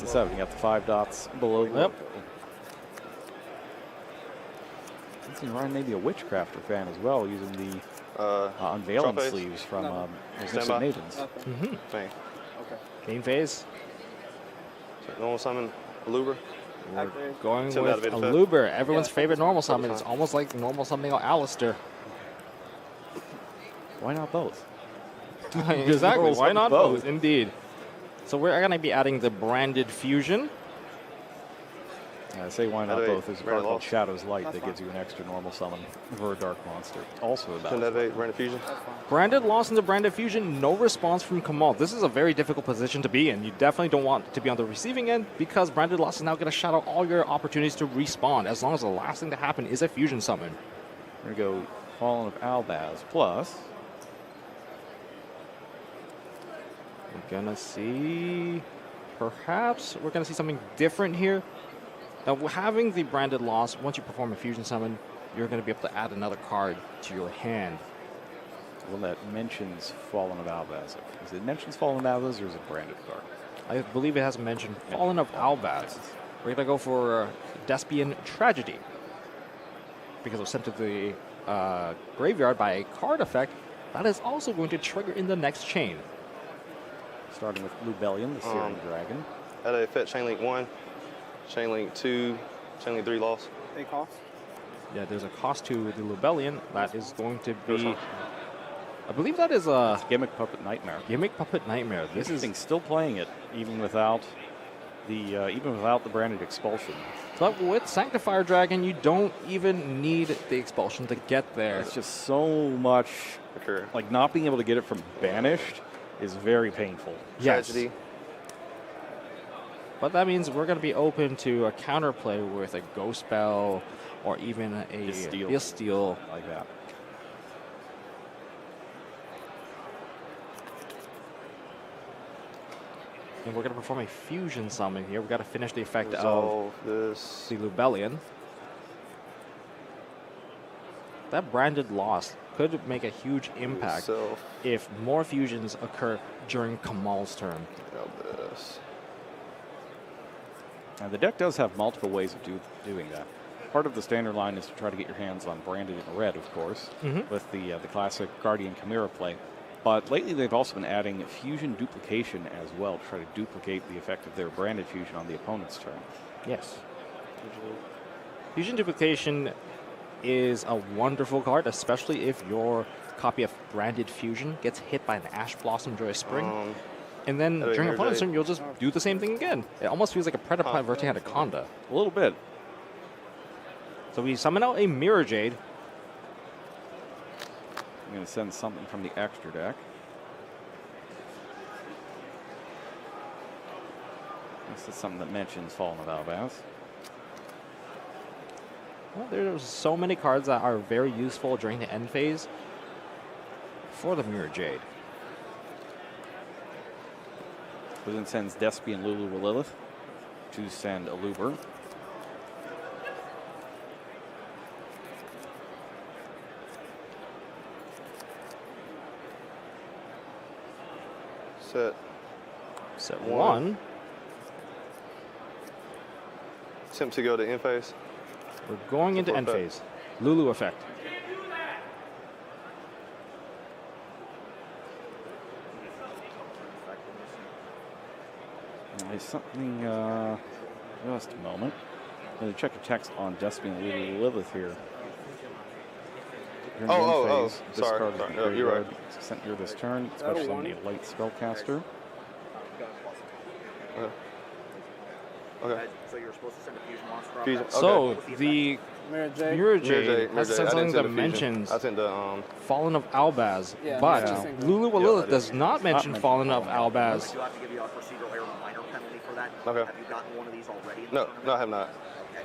the 7. You got the 5 dots below the Yep. logo. Seems Ryan may be a Witchcrafter fan as well, using the unveiling Trophase? sleeves from Standby? Mavens. Thing. Okay. Game phase. Normal summon, Aluber. We're going Send with out of it a effect. Luber, everyone's favorite normal Couple summon. It's times. almost like normal summoning on Alistair. Why not both? Exactly, Normal why summon not both. both? Indeed. So we're going to be adding the branded fusion. I say why not By the way, both. There's a Rare card called loss. Shadow's Light that gives you an extra normal summon for a dark monster. Also Send about that 8, Random Fusion. Branded lost into branded fusion, no response from Kamal. This is a very difficult position to be in. You definitely don't want to be on the receiving end because branded loss is now going to shadow all your opportunities to respawn as long as the last thing to happen is a fusion summon. We're going to go Fallen of Albaz plus. We're going to see, perhaps we're going to see something different here. Now, having the branded loss, once you perform a fusion summon, you're going to be able to add another card to your hand. One that mentions Fallen of Albaz. Is it mentions Fallen of Albaz or is it branded card? I believe it has mentioned Fallen of Albaz. We're going to go for Despian Tragedy. Because it was sent to the graveyard by a card effect, that is also going to trigger in the next chain. Starting with Lubellion, the Searing Dragon. At a fetch Chain Link 1, Chain Link 2, Chain Link 3 loss. They cost? Yeah, there's a cost to the Lubellion. That is going to Which be... one? I believe that is a Gimmick Puppet Nightmare. Gimmick Puppet Nightmare. This Interesting, is... still playing it even without the branded expulsion. But with Sanctifier Dragon, you don't even need the expulsion to get there. It's just so much, Occur. like not being able to get it from banished is very painful. Yes. Tragedy. But that means we're going to be open to a counterplay with a Ghost Spell or even a Steel. Like that. And we're going to perform a fusion summon here. We've got to finish the effect Resolve this. of the Lubellion. That branded loss could make a huge impact Yourself. if more fusions occur during Kamal's turn. This. And the deck does have multiple ways of doing that. Part of the standard line is to try to get your hands on branded in red, of course, with the classic Guardian Chimera play. But lately they've also been adding fusion duplication as well to try to duplicate the effect of their branded fusion on the opponent's turn. Yes. Fusion duplication is a wonderful card, especially if your copy of branded fusion gets hit by an Ash Blossom Joy Spring. And then during opponent's turn, you'll just do the same thing again. It almost feels like a Predaplant Vertic Anaconda. A little bit. So we summon out a Mirror Jade. I'm going to send something from the extra deck. This is something that mentions Fallen of Albaz. Well, there's so many cards that are very useful during the end phase for the Mirror Jade. Who then sends Despia and Lulu Lilith to send a Luber. Set one. Attempt to go to end phase. We're going into end phase. Lulu effect. There's something, just a moment. I'm going to check the text on Despia and Lulu Lilith here. During the end phase, this sorry. card is in the You're right. graveyard. It's sent here this turn, especially on the light spellcaster. Okay. So you're supposed to send a fusion monster off Fusion. that. So the Mirror Jade. Mirror Jade Mirror has Jade. sent I something didn't that send the fusion. mentions I sent the Fallen of Albaz, Yeah, but yeah. Lulu Yeah, Lilith I does did. not mention mention Fallen of Fallen of Albaz. I do have to give you a procedural error reminder penalty for that. Okay. Have you gotten one of these already? In the no, tournament? no, I have not. Okay.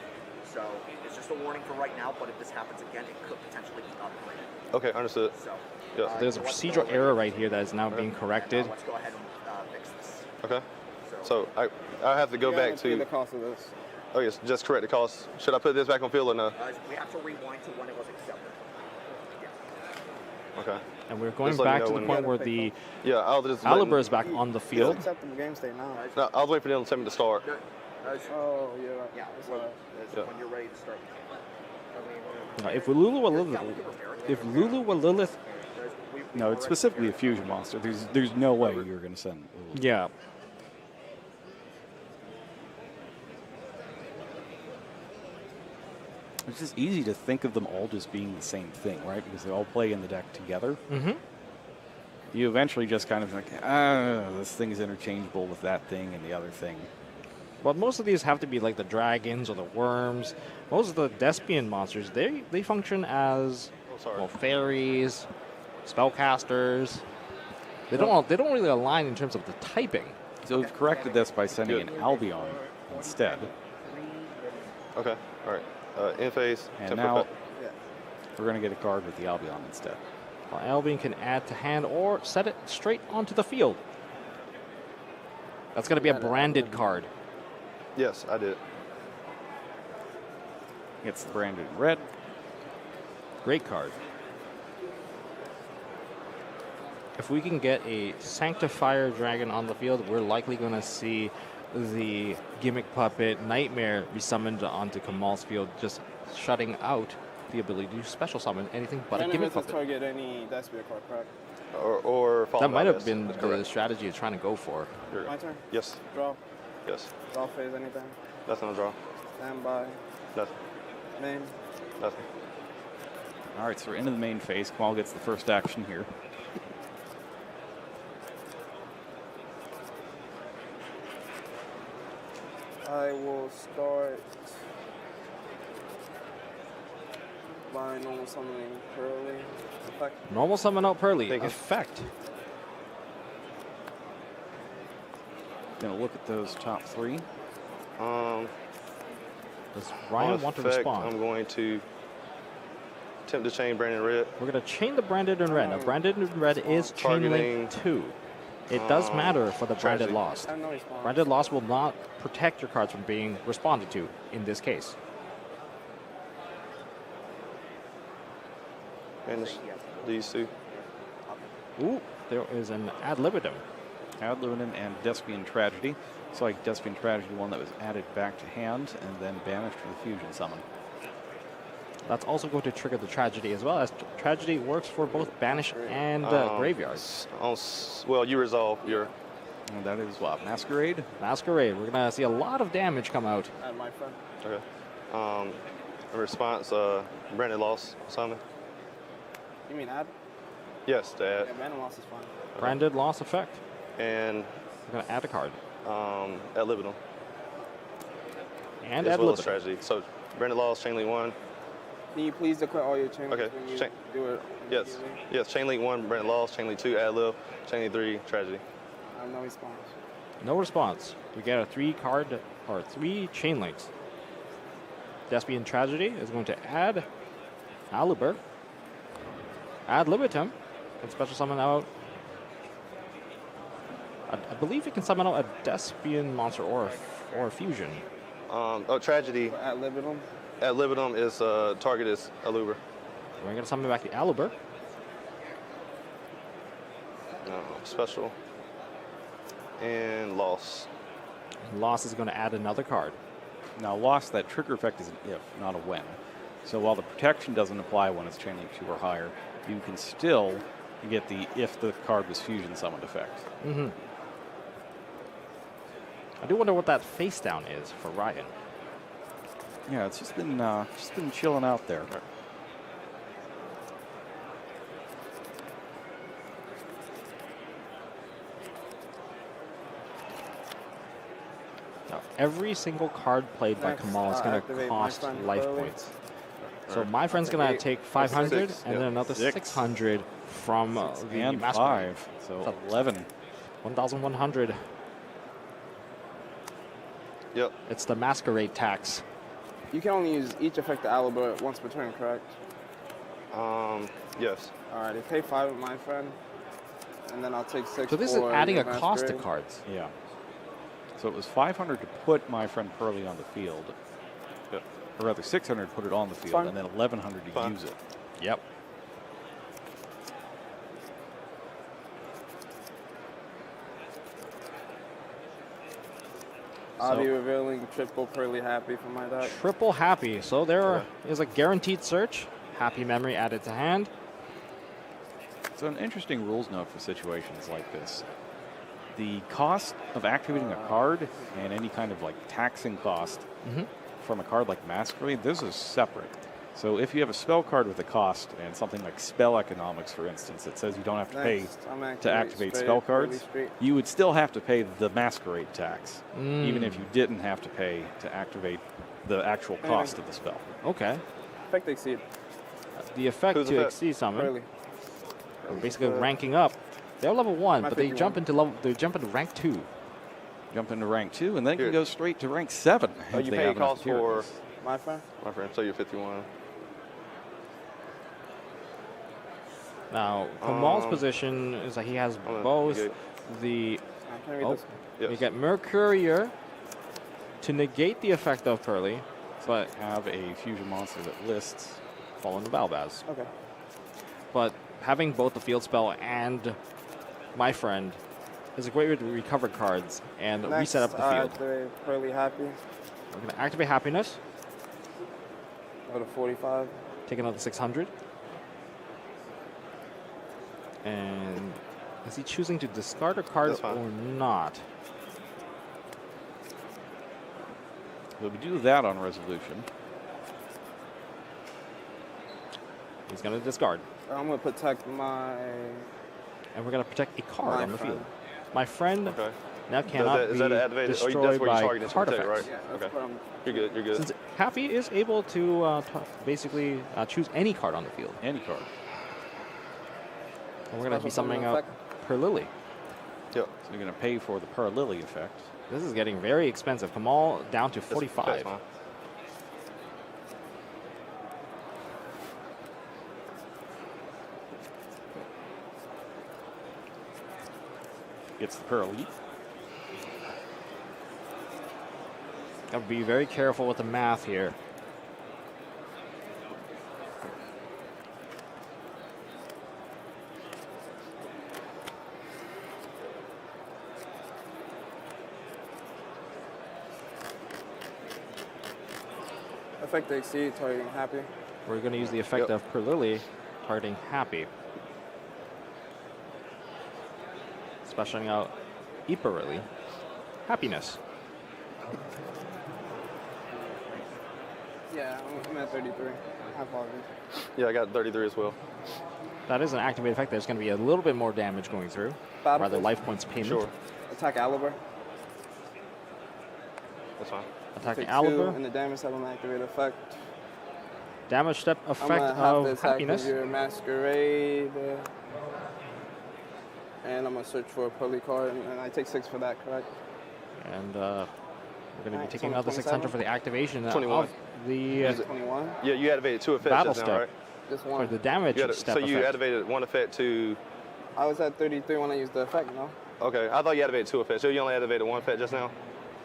So it's just a warning for right now, but if this happens again, it could potentially be upgraded. Okay, understood. So Yeah. There's a procedural error right here that is now being corrected. let's go ahead and fix this. Okay. So I have to go back The to. cost of this. Oh yes, just correct the cost. Should I put this back on field or no? We have to rewind to when it was accepted. Yeah. Okay. And we're going Just let me back to know the when- point where the Yeah, I'll just Aliber is back on the field. Accept the game state now. No, I was waiting for them to tell me to start. Oh, yeah. Yeah, Yeah. when you're ready to start. Now, if Lulu or Lilith, No, it's specifically a fusion monster. There's no way you're going to send. yeah. It's just easy to think of them all just being the same thing, right? Because they all play in the deck together. Mm-hmm. You eventually just kind of think, this thing's interchangeable with that thing and the other thing. But most of these have to be like the dragons or the worms. Most of the Despian monsters, they function as well, fairies, spellcasters. They don't really align in terms of the typing. So we've corrected this by sending an Albion instead. Okay, all right. In phase. And temper now cut. we're going to get a card with the Albion instead. Well, Albion can add to hand or set it straight onto the field. That's going to be a branded card. Yes, I did. Gets the branded in red. Great card. If we can get a Sanctifier Dragon on the field, we're likely going to see the Gimmick Puppet Nightmare be summoned onto Kamal's field, just shutting out the ability to special summon anything but a Gimmick Puppet. target any Despia card, correct? Or follow That might have yes, been that's the correct. strategy of trying to go for. My turn. Yes, Draw. yes. Draw phase, anything. That's not a draw. Stand by. Nothing. Name. Nothing. All right, so we're into the main phase. Kamal gets the first action here. I will start by normal summoning Purrely. Effect. Normal summon out Purrely. Thank you. Effect. Going to look at those top three. Does On Ryan want to effect, respond? I'm going to attempt to chain Brandon Red. We're going to chain the branded in red. Now, branded in red is chain Targeting, link 2. It does matter for the branded tragedy. lost. I have no response. Branded loss will not protect your cards from being responded to in this case. Finish these two. Ooh, there is an ad libitum. Ad libitum and Despian Tragedy. It's like Despian Tragedy, one that was added back to hand and then banished for the fusion summon. That's also going to trigger the tragedy as well, as tragedy works for both banish and graveyard. Well, you resolve your. And that is what? Masquerade? Masquerade. We're going to see a lot of damage come out. Add my friend. Okay. In response, Brandon lost summon. You mean add? Yes, to add. Yeah, random loss is fine. Branded loss effect. And We're going to add a card. at libitum. And as ad well as libitum. tragedy. So Brandon lost, chain link 1. Can you please declare all your chain Okay, links when you chain- do it? Yes. immediately? Yes, chain link 1, Brandon lost, chain link 2, ad lib, chain link 3, tragedy. I have no response. No response. We get a 3 card or 3 chain links. Despian Tragedy is going to add Aliber, ad libitum, and special summon out. I believe you can summon out a Despian monster or a fusion. Tragedy. At libitum. Ad libitum is target is Aluber. We're going to summon back the Aliber. Special. And loss. Loss is going to add another card. Now, lost, that trigger effect is an if, not a when. So while the protection doesn't apply when it's chain link 2 or higher, you can still get the if the card was fusion summoned effect. Mm-hmm. I do wonder what that face down is for Ryan. Yeah, it's just been chilling out there. Now, every single card played by Next, Kamal is going to activate my cost friend life Purrely. points. So my friend's going to take 500 6, and yeah. then another 6. 600 from the And Masquerade. 5, so So- 11. 1,100. Yep. It's the Masquerade tax. You can only use each effect of Aliber once per turn, correct? Yes. Alright, pay 5 with my friend, and then I'll take 6. So this is for adding a your cost to Masquerade. cards. Yeah. So it was 500 to put my friend Purrely on the field. Yep. Or rather, 600 to put it on the field, Fine. and then 1,100 to Fine. use it. Yep. I'll So- be revealing triple Purrely Happy for my deck. Triple Happy. So there is a guaranteed search. Happy Memory added to hand. So an interesting rules note for situations like this. The cost of activating a card and any kind of like taxing cost from a card like Masquerade, this is separate. So if you have a spell card with a cost and something like Spell Economics, for instance, that says you don't have to pay to activate spell cards, you would still have to pay the Masquerade tax, even if you didn't have to pay to activate the actual cost of the spell. Okay. Effect Exceed. The effect Who's to effect? exceed summon. Purrely. Basically ranking up. They're level 1, My but they 51. jump into level. They jump into rank 2. Jump into rank 2, and then Here. can go straight to rank 7. Oh, if you they pay have enough cost for, materials. My friend. my friend, so you're 51. Now, Kamal's position is that he has gonna both negate. the. I can read Oh, this. Yes. you get Mercurier to negate the effect of Purrely, but Have a fusion monster that lists. fall into Balbaz. Okay. But having both the field spell and my friend is a great way to recover cards and Next, reset up the field. activate Purrely Happy. We're going to activate Happiness, Go to 45. take another 600. And is he choosing to discard a card That's fine. or not? So we do that on resolution. He's going to discard. I'm going to protect my. And we're going to protect a card My on the friend. field. My friend Okay. now cannot is that be activated? Oh, destroyed that's where you're by targeting to card protect, effects. right? That's Okay. what I'm. You're good. You're good. Since Happy is able to basically choose any card on the field. Any card. And we're going to be Special summon summoning out Purrely. Yep. So you're going to pay for the Purrely effect. This is getting very expensive. Kamal down to That's 45. fine. Gets the Purrely. Got to be very careful with the math here. Effect Exceed, targeting Happy. We're going to use the effect Yep. of Purrely, targeting Happy. Specialing out Purrely. Happiness. Yeah, I'm at 33. I apologize. Yeah, I got 33 as well. That is an activated effect. There's going to be a little bit more damage going through. Battle Rather phase. life points payment. Sure. Attack Aliber. That's fine. Attacking Take 2, Aliber. and the damage step I'm activate effect. Damage step I'm effect gonna have of to attack Happiness. with your Masquerade. And I'm gonna search for a Purrely card, and I take 6 for that, correct? And we're going to be Alright, taking so another 600 27? for the activation 21. of the, 21. Yeah, you activated 2 effects Battle just now, step. right? Just for one. the damage You step so you effect. activated 1 effect to. I was at 33 when I used the effect, no? Okay, I thought you activated 2 effects. So you only activated 1 effect just now.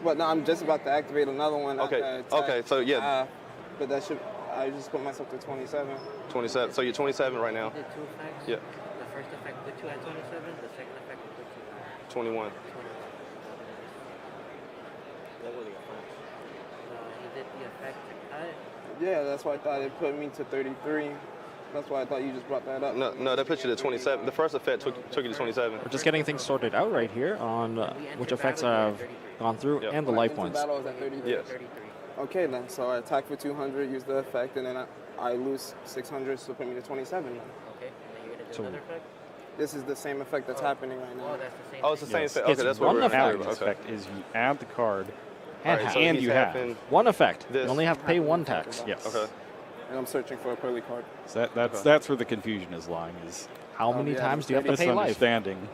But no, I'm just about to activate another one. Okay, attack, okay, so yeah. but that should. I just put myself to 27. 27. So you're 27 right now. The two effects. Yeah. The first effect put you at 27. The second effect will put you at 21. 21. What were the effects? He did the effect to cut. Yeah, that's why I thought it put me to 33. That's why I thought you just brought that up. No, that put you to 27. The first effect took you to 27. We're just getting things sorted out right here on which effects have gone through Yep. and the When I life entered points. battle, I was at 33. Yes. 33. Okay then, so I attack for 200, use the effect, and then I lose 600, so put me to 27 then. Okay. And then you're gonna do So- another effect. This is the same effect that's happening right now. Oh, that's the same. Oh, it's the thing. same Yes. effect. Okay, It's that's what one we're effect. worried Adding about. Okay. effect is you add the card And Alright, half. so and he's you have. having One effect. this. You only have to pay one tax. Yes. Okay. And I'm searching for a Purrely card. So that's where the confusion is lying. Is How many yeah, times do you have to this pay life? understanding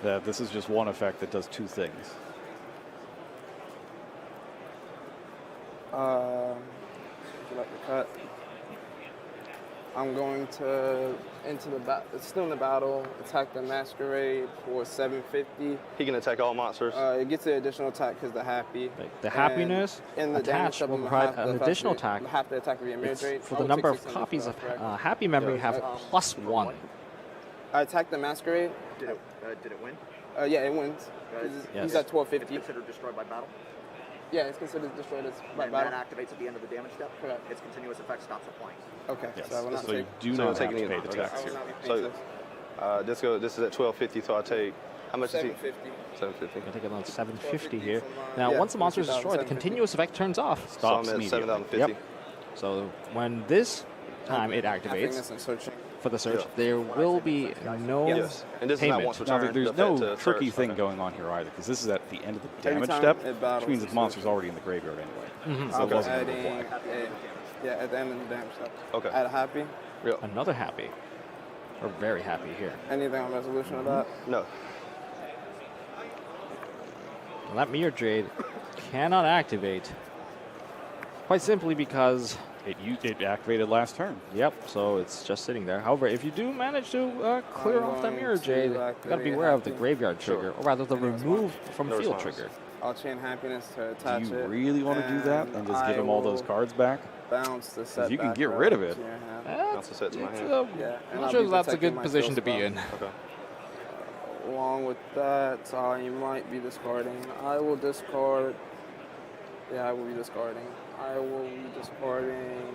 that this is just one effect that does 2 things. Would you like to cut? I'm going to into the battle. It's still in the battle. Attack the Masquerade for 750. He can attack all monsters. It gets an additional attack because the happy. The And happiness in the damage attached step, will I'm gonna provide have to an affect additional it- attack. Have to attack with your It's mirror rate. for I the would number take of 600 copies for of that, correct? Happy Memory Yeah. have +1. I attack the Masquerade. Did it win? Yeah, it wins. Guys, Yes. He's at It's 1250. considered destroyed by battle. Yeah, it's considered destroyed as by And battle. that activates at the end of the damage step. Correct. Its continuous effect stops applying. Okay, Yes. so I will not So you take. do So not you'll take have to any- pay the okay. tax I will here. not be paying So this is at 1250. So I take how much is he? 750. 750. Gonna take it on 750 here. from, Now, yeah, once the monster is destroyed, the 2,750. continuous effect turns off. So Stops I'm at immediately. 7,050. Yep. So when this time it activates Happiness and searching. for the search, Yeah. there will be no Yes. And this is not payment. once per Now, turn. there's the effect no to tricky search. thing Okay. going on here either, because this is at the end of the Every damage time step, it which battles, means the it's monster's searching. already in the graveyard anyway. So I'll it be wasn't adding overplay. yeah, at the end of the damage step. Okay. Add a happy. Yeah. Another happy. We're very happy here. Anything on resolution of that? No. Well, that Mirror Jade cannot activate. Quite simply because, It activated last turn. yep, so it's just sitting there. However, if you do manage to clear I'm off that going Mirror to Jade, you gotta activate beware of the Happy. graveyard Sure. trigger, or rather the And remove from No field response. trigger. I'll chain happiness to Do attach you it. really want to do that and just give I him all those will cards back? Bounce the set. you can back get up rid of it. to your hand. Bounce the set to my hand. Yeah, I'm and not I'll sure be if that's a protecting good my position to skill be spell. in. Okay. Along with that, I might be discarding. I will discard. Yeah, I will be discarding. I will be discarding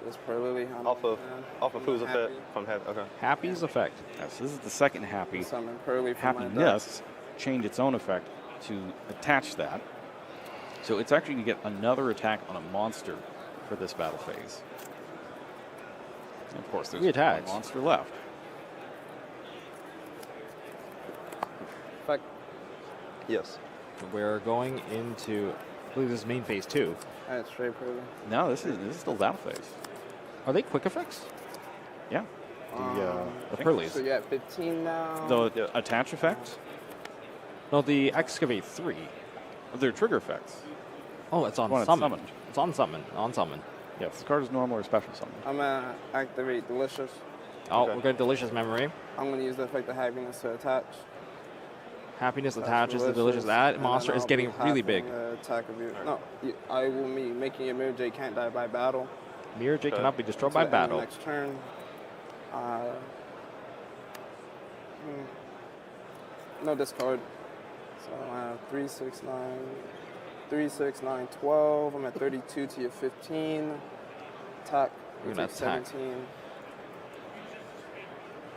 this Purrely. Off of whose effect? From heaven. Okay. Happy's effect. Yes, this is the second happy. Summon Purrely from my deck. Happiness changed its own effect to attach that. So it's actually going to get another attack on a monster for this battle phase. And of course, there's Three one attacks. monster left. Effect. Yes. We're going into, I believe this is main phase 2. Add straight Purrely. No, this is still battle phase. Are they quick effects? Yeah. The The I think Purrleys. So yeah, 15 now. The attach effects, No, the Excavate 3. they're trigger effects. Oh, it's on When it's summon. summoned. It's on summon. On summon. Yes, this card is normal or special summon. I'm gonna activate Delicious. Oh, Okay. we're going to Delicious Memory. I'm gonna use the effect of happiness to attach. Happiness That's attaches the Delicious. That and monster then is I'll getting be really having big. a Attack of you. No, I will be making your Mirror Jade can't die by battle. Mirror Jade cannot be destroyed by Until the end of battle. Next turn. No discard. So I have 3, 6, 9, 12. I'm at 32 to your 15. Attack. We're gonna Take attack. 17.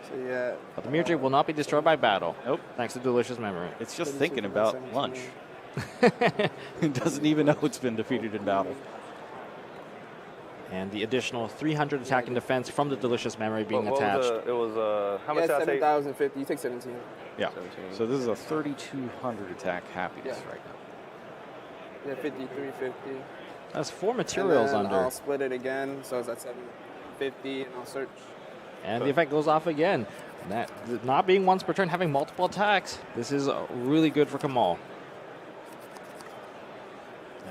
So yeah. But the Mirror Jade will not be destroyed by battle. Nope. Thanks to Delicious Memory. It's just 32 thinking to about 17. lunch. It doesn't even know it's been defeated in battle. And the additional 300 attack and defense from the Delicious Memory being What was attached. it was how Yeah, much did I take? 7,050. You take 17. Yeah. 17. So this is a 3,200 attack happiness Yeah. right now. Yeah, 5350. That's 4 materials and then under. I'll split it again, so it's at 750, and I'll search. And the effect goes off again. That not being once per turn, having multiple attacks. This is really good for Kamal.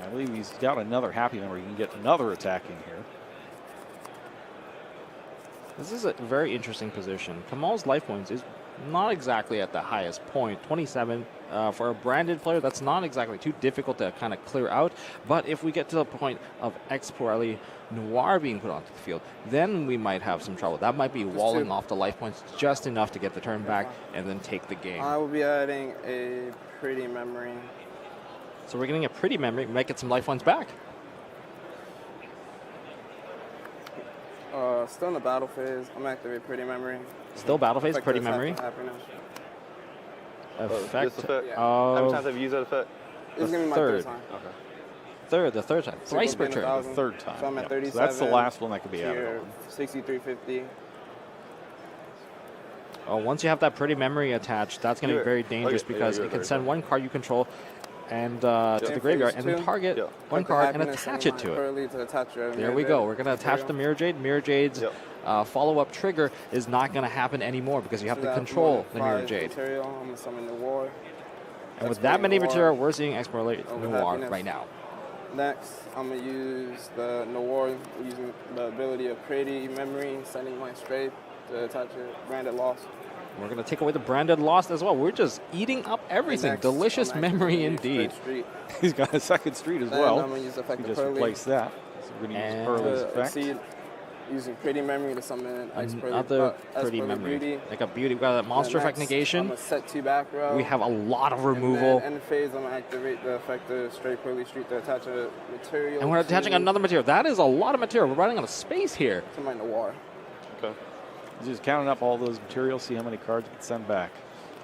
I believe he's got another happy number. You can get another attack in here. This is a very interesting position. Kamal's life points is not exactly at the highest point. 27 for a branded player. That's not exactly too difficult to kind of clear out. But if we get to the point of Purrely Noir being put onto the field, then we might have some trouble. That might be walling off the life points just enough to get the turn back and then take the game. I will be adding a pretty memory. So we're getting a pretty memory. We might get some life points back. Still in the battle phase. I'm activating pretty memory. Still battle phase, Effect pretty of attack memory. for happiness. Effect This effect? Yeah. How many of times have you used that effect? This is gonna be my third. third time. Okay. the third time. So Thrice we'll per gain turn. 1,000. Third time. So I'm at Yep. 37. So that's the last one that could be added Here, on. 6350. Once you have that pretty memory attached, that's going to be Yeah. very dangerous Okay. because Yeah, it can very send good. one card you control and to the Phase graveyard and then 2. target Yeah. one Effect of card and happiness attach on it to my it. Purrely to attach your There Mirror we go. Jade We're going to attach the material. Mirror Jade. Mirror Jade's Yep. follow-up trigger is not going to happen anymore because you have So to that's control more the than Mirror 5 Jade. Material. I'm gonna summon the war. And with that many Noir. material, we're seeing Purrely Over Noir happiness. right now. Next, I'm gonna use the Noir using the ability of pretty memory, sending my strafe to attach a branded loss. We're going to take away the branded lost as well. We're just eating up everything. Next, Delicious I'm actually memory gonna use indeed. Straight Street. He's got a second street as Then well. I'm gonna use the effect We of just Purrely replaced that. So we're going to use And Purrely's to effect. exceed. Using pretty memory to summon Another pretty memory. Beauty. Like a beauty. We got a monster effect I'm negation. gonna set 2 back row. We have a lot of And removal. then end phase, I'm gonna activate the effect of straight Purrely Street to attach a material. And we're attaching another material. That is a lot of material. We're running out of space here. to my Noir. Okay. Just counting up all those materials, see how many cards you can send back.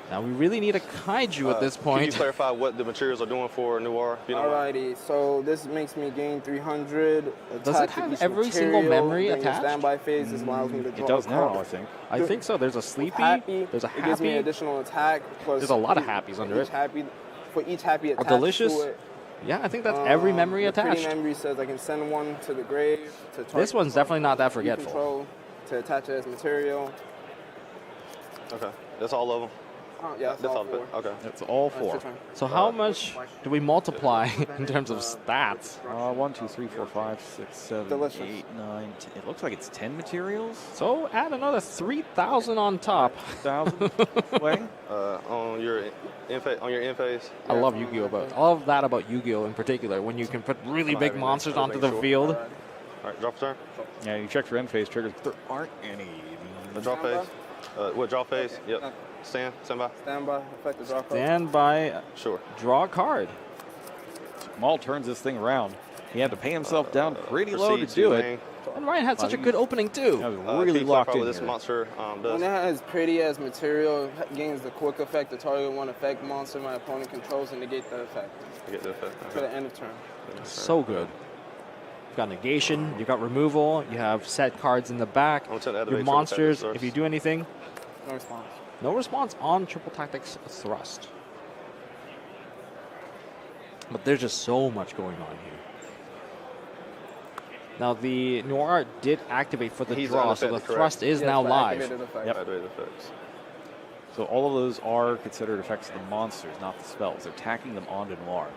Now we really need a kaiju at this Can point. you clarify what the materials are doing for Noir? If you don't mind? Alrighty, so this makes me gain 300. Does it attack have each every single material memory during the attached? Standby phase. This allows me to draw It does a now, card. I think. I think so. There's a sleepy. Happy. There's a It gives me happy. additional attack. Plus There's a lot of happies under each it. Happy, for each happy attached delicious. to it. Yeah, I think that's every memory The attached. pretty memory says I can send one to the grave. To This one's definitely not that you forgetful. control to attach it as material. Okay. That's all of them. Yeah, that's all of it. 4. Okay. That's all That's your 4. turn. So how much do we multiply in terms of stats? 1, 2, 3, 4, 5, 6, 7, Delicious. 8, 9, 10. It looks like it's 10 materials. So add another 3,000 on top. 1,000 way. On your in phase. I love Yu-Gi-Oh! About all of that about Yu-Gi-Oh! In particular, when you can put really big monsters onto the field. All right. Drop a turn. Yeah, you check for end phase triggers. There aren't any. The draw phase. What draw phase? Yep. Stand by. Standby, effect the draw card. Stand by, Sure. draw a card. Maul turns this thing around. He had to pay himself down pretty low to do it. And Ryan had such a good opening too. That was Can really you locked clarify in what this here. monster When does? it has pretty as material, gains the quick effect to target one effect monster my opponent controls and negate the effect I get the effect. to the end of turn. So good. You've got negation, you've got removal, you have set cards in the back. I'm gonna tell the other Your way triple monsters, tactics if you first. do anything, No response. no response on triple tactics thrust. But there's just so much going on here. Now the Noir did activate for the He's draw, so the unaffected, thrust is Yes, now the live. activated effect. Yep. Activated effects. So all of those are considered effects of the monsters, not the spells. They're tacking them onto Noir.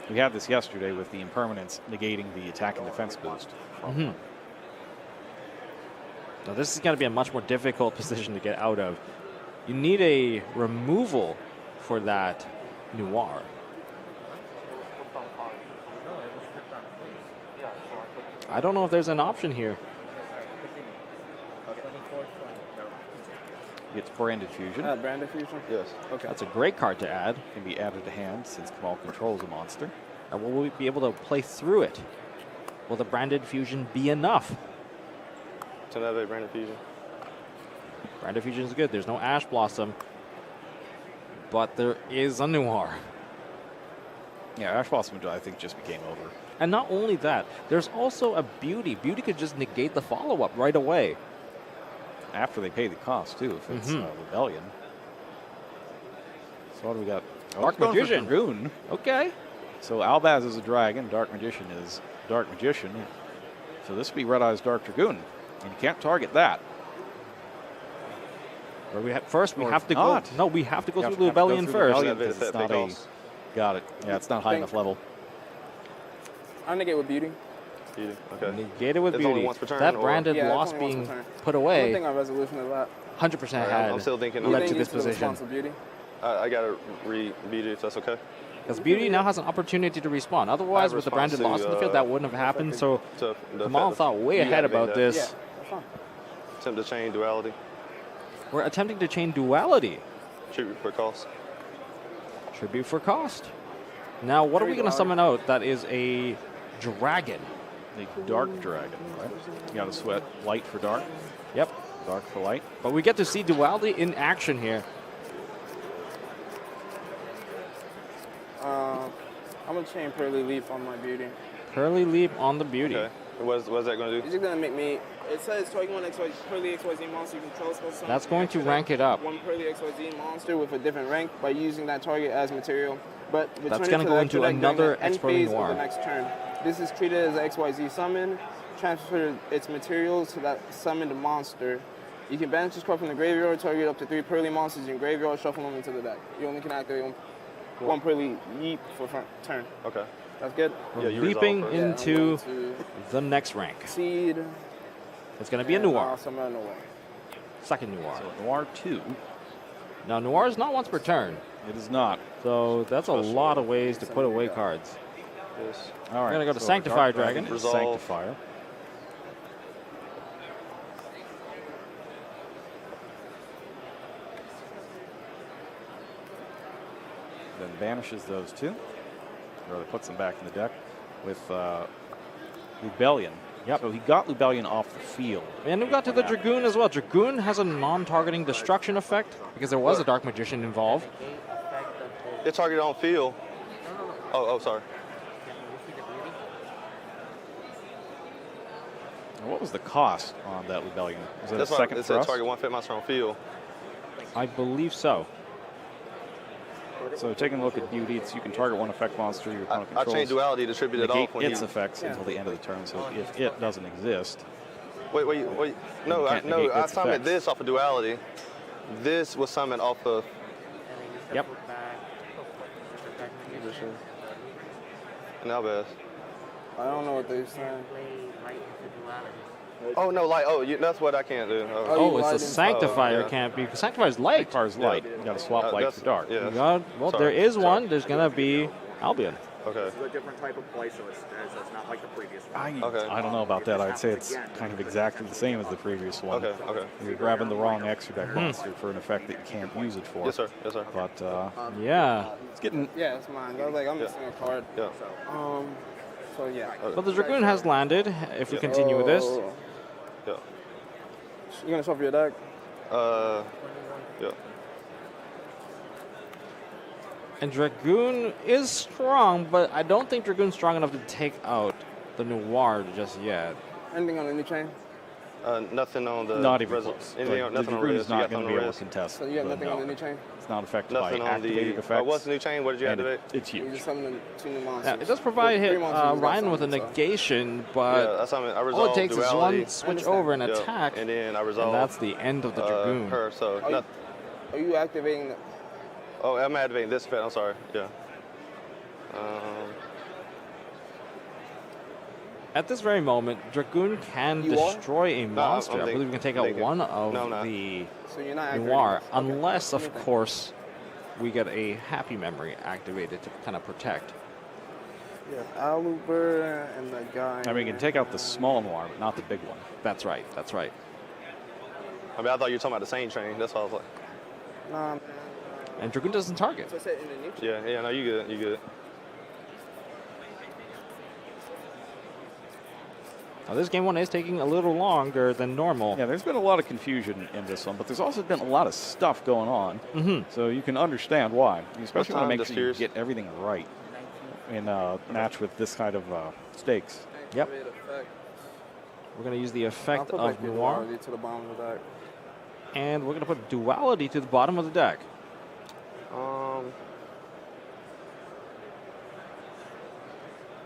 We had this yesterday with the impermanence negating the attack and defense boost. Now this is going to be a much more difficult position to get out of. You need a removal for that Noir. I don't know if there's an option here. It's branded fusion. Brand diffusion? Yes. Okay. That's a great card to add. Can be added to hand since Kamal controls a monster. And will we be able to play through it? Will the branded fusion be enough? To navigate Brandon Fusion. Branded fusion is good. There's no Ash Blossom, but there is a Noir. Yeah, Ash Blossom, I think, just became over. And not only that, there's also a Beauty. Beauty could just negate the follow-up right away. After they pay the cost, too, if it's Rebellion. So what do we got? Dark it's going for Magician. Dragoon. Okay. So Albaz is a dragon. Dark Magician is Dark Magician. So this would be Red Eye's Dark Dragoon. And you can't target that. Where we first we Or have it's to go. not. No, we have to go You through the have to go Rebellion through the first. Rebellion. Navigate It's effect, not pay a- costs. Got it. Yeah, it's not high enough level. I negate with beauty. Beauty. Okay. Negate it with It's Beauty. only once per turn, That or- branded Yeah, it's loss only once being per turn. put I don't away, think our resolution is that. 100% All right, had I'm still thinking. You led think to this it's for the position. response of beauty? I gotta read Beauty if that's okay. Because Beauty now has an opportunity to respawn. Otherwise, with the branded response loss to, in the field, that wouldn't have happened. So So the Kamal effect- thought way you ahead activate about that. this. Yeah, that's fine. Attempt to chain duality. We're attempting to chain duality. Tribute for cost. Tribute for cost. Now, what are we going to summon out that is a dragon? The Dark Dragon, right? You got to sweat light for dark, Yep. dark for light. But we get to see duality in action here. I'm gonna chain Purrely Leaf on my beauty. Purrely Leap on the Beauty. Okay. What's that gonna do? It's just gonna make me. It says target one XYZ Purrely XYZ monster you control. Supposed to That's going to activate rank it up. One Purrely XYZ monster with a different rank by using that target as material. But return That's it gonna to go the into extra deck during another the end Exploding phase of Noir. the next turn. This is treated as an XYZ summon. Transfer its materials to that summoned monster. You can banish this card from the graveyard, target up to 3 Purrely monsters in your graveyard, shuffle them into the deck. You only can activate one Purrely Yeep for front turn. Okay. That's good? Yeah, you Leaping resolve Yeah, I'm into going to the next rank. Seed. It's going to be a and Noir. I'll summon a Noir. Second Noir. So Noir 2. Now, Noir is not once per turn. It is not. So that's a lot of ways to put away cards. Yes. All right. gonna go to so Sanctifier Dark Dragon. is Resolve. Sanctifier. banishes those two, or puts them back in the deck with Lubellion. Yep. So he got Lubellion off the field. And we got to the Dragoon as well. Dragoon has a non-targeting destruction effect because there was a Dark Magician involved. Negate effect of his. It's targeted on field. No. Oh, sorry. Yeah, you see the beauty? And what was the cost on that Lubellion? Was it That's a why second it said thrust? target 1 fit monster on field. I believe so. So taking a look at beauty, it's you can target one effect monster your opponent I controls. changed duality, distributed negate off when its you. effects until the end of the turn. So if it doesn't exist, Wait. No, You can't no. negate I its summoned effects. this off of duality. This was summoned off of. And then you step Yep. back. Back magician. Now best. I don't know what they're saying. Play light into duality. Oh no, like that's what I can't do. Oh, it's light a into- Sanctifier yeah. can't be. Sanctifier's light. Sanctifire's light. You got to swap light that's- for dark. Yeah. You got- well, Sorry. there is Sorry. one. There's going to be Albion. Okay. This is a different type of play, so it's not like the previous one. Okay. I don't know about that. I'd say it's kind of exactly the same as the previous one. Okay. You're grabbing the wrong extra deck monster for an effect that you can't use it for. Yes, sir. Yes, sir. But Yeah. it's getting. Yeah, it's mine. I was like, I'm missing a card. Yeah. So yeah. But the Dragoon has landed. If we continue with this. Oh. Yeah. You gonna shuffle your deck? Yeah. And Dragoon is strong, but I don't think Dragoon's strong enough to take out the Noir just yet. Anything on the new chain? Nothing on the. Not even res- close. Anything Like, on, the nothing on Dragoon res. is You not got going to nothing be on able res. to contest. So you have the nothing on the no. new chain? It's not affected Nothing by on activated the. effects. What's the new chain? What did you and activate? it's You huge. just summoned 2 new monsters. Now, it does provide Three monsters you got Ryan with a summoned, so- negation, but Yeah, that's something. I all resolved it takes is duality. one switch over and Yeah, attack, and then I and resolved. that's the end of the Dragoon. Her. So. Are you, are you activating the... Oh, I'm activating this effect. I'm sorry. Yeah. At this very moment, Dragoon can You are? destroy a I'm monster. I thinking- believe we can take out thinking. one of No, I'm not. the So you're not activating Noir, this. Okay. unless, of Okay. course, we get a Happy Memory activated to kind of protect. Yeah, Aluber and the guy... I mean, you can take out the small Noir, but not the big one. That's right. That's right. I mean, I thought you were talking about the same chain. That's why I was like. Nah, man. And Dragoon doesn't target. So I said in the new chain. Yeah. No, you good. You good. Now, this game one is taking a little longer than normal. Yeah, there's been a lot of confusion in this one, but there's also been a lot of stuff going on. Mm-hmm. So you can understand why. You especially want to time, make sure you Despia's? get everything right in a match with this kind of stakes. Yep. Activate effect. We're going to use the I'll effect put of back your Noir, duality to the bottom of the deck. and we're going to put Duality to the bottom of the deck.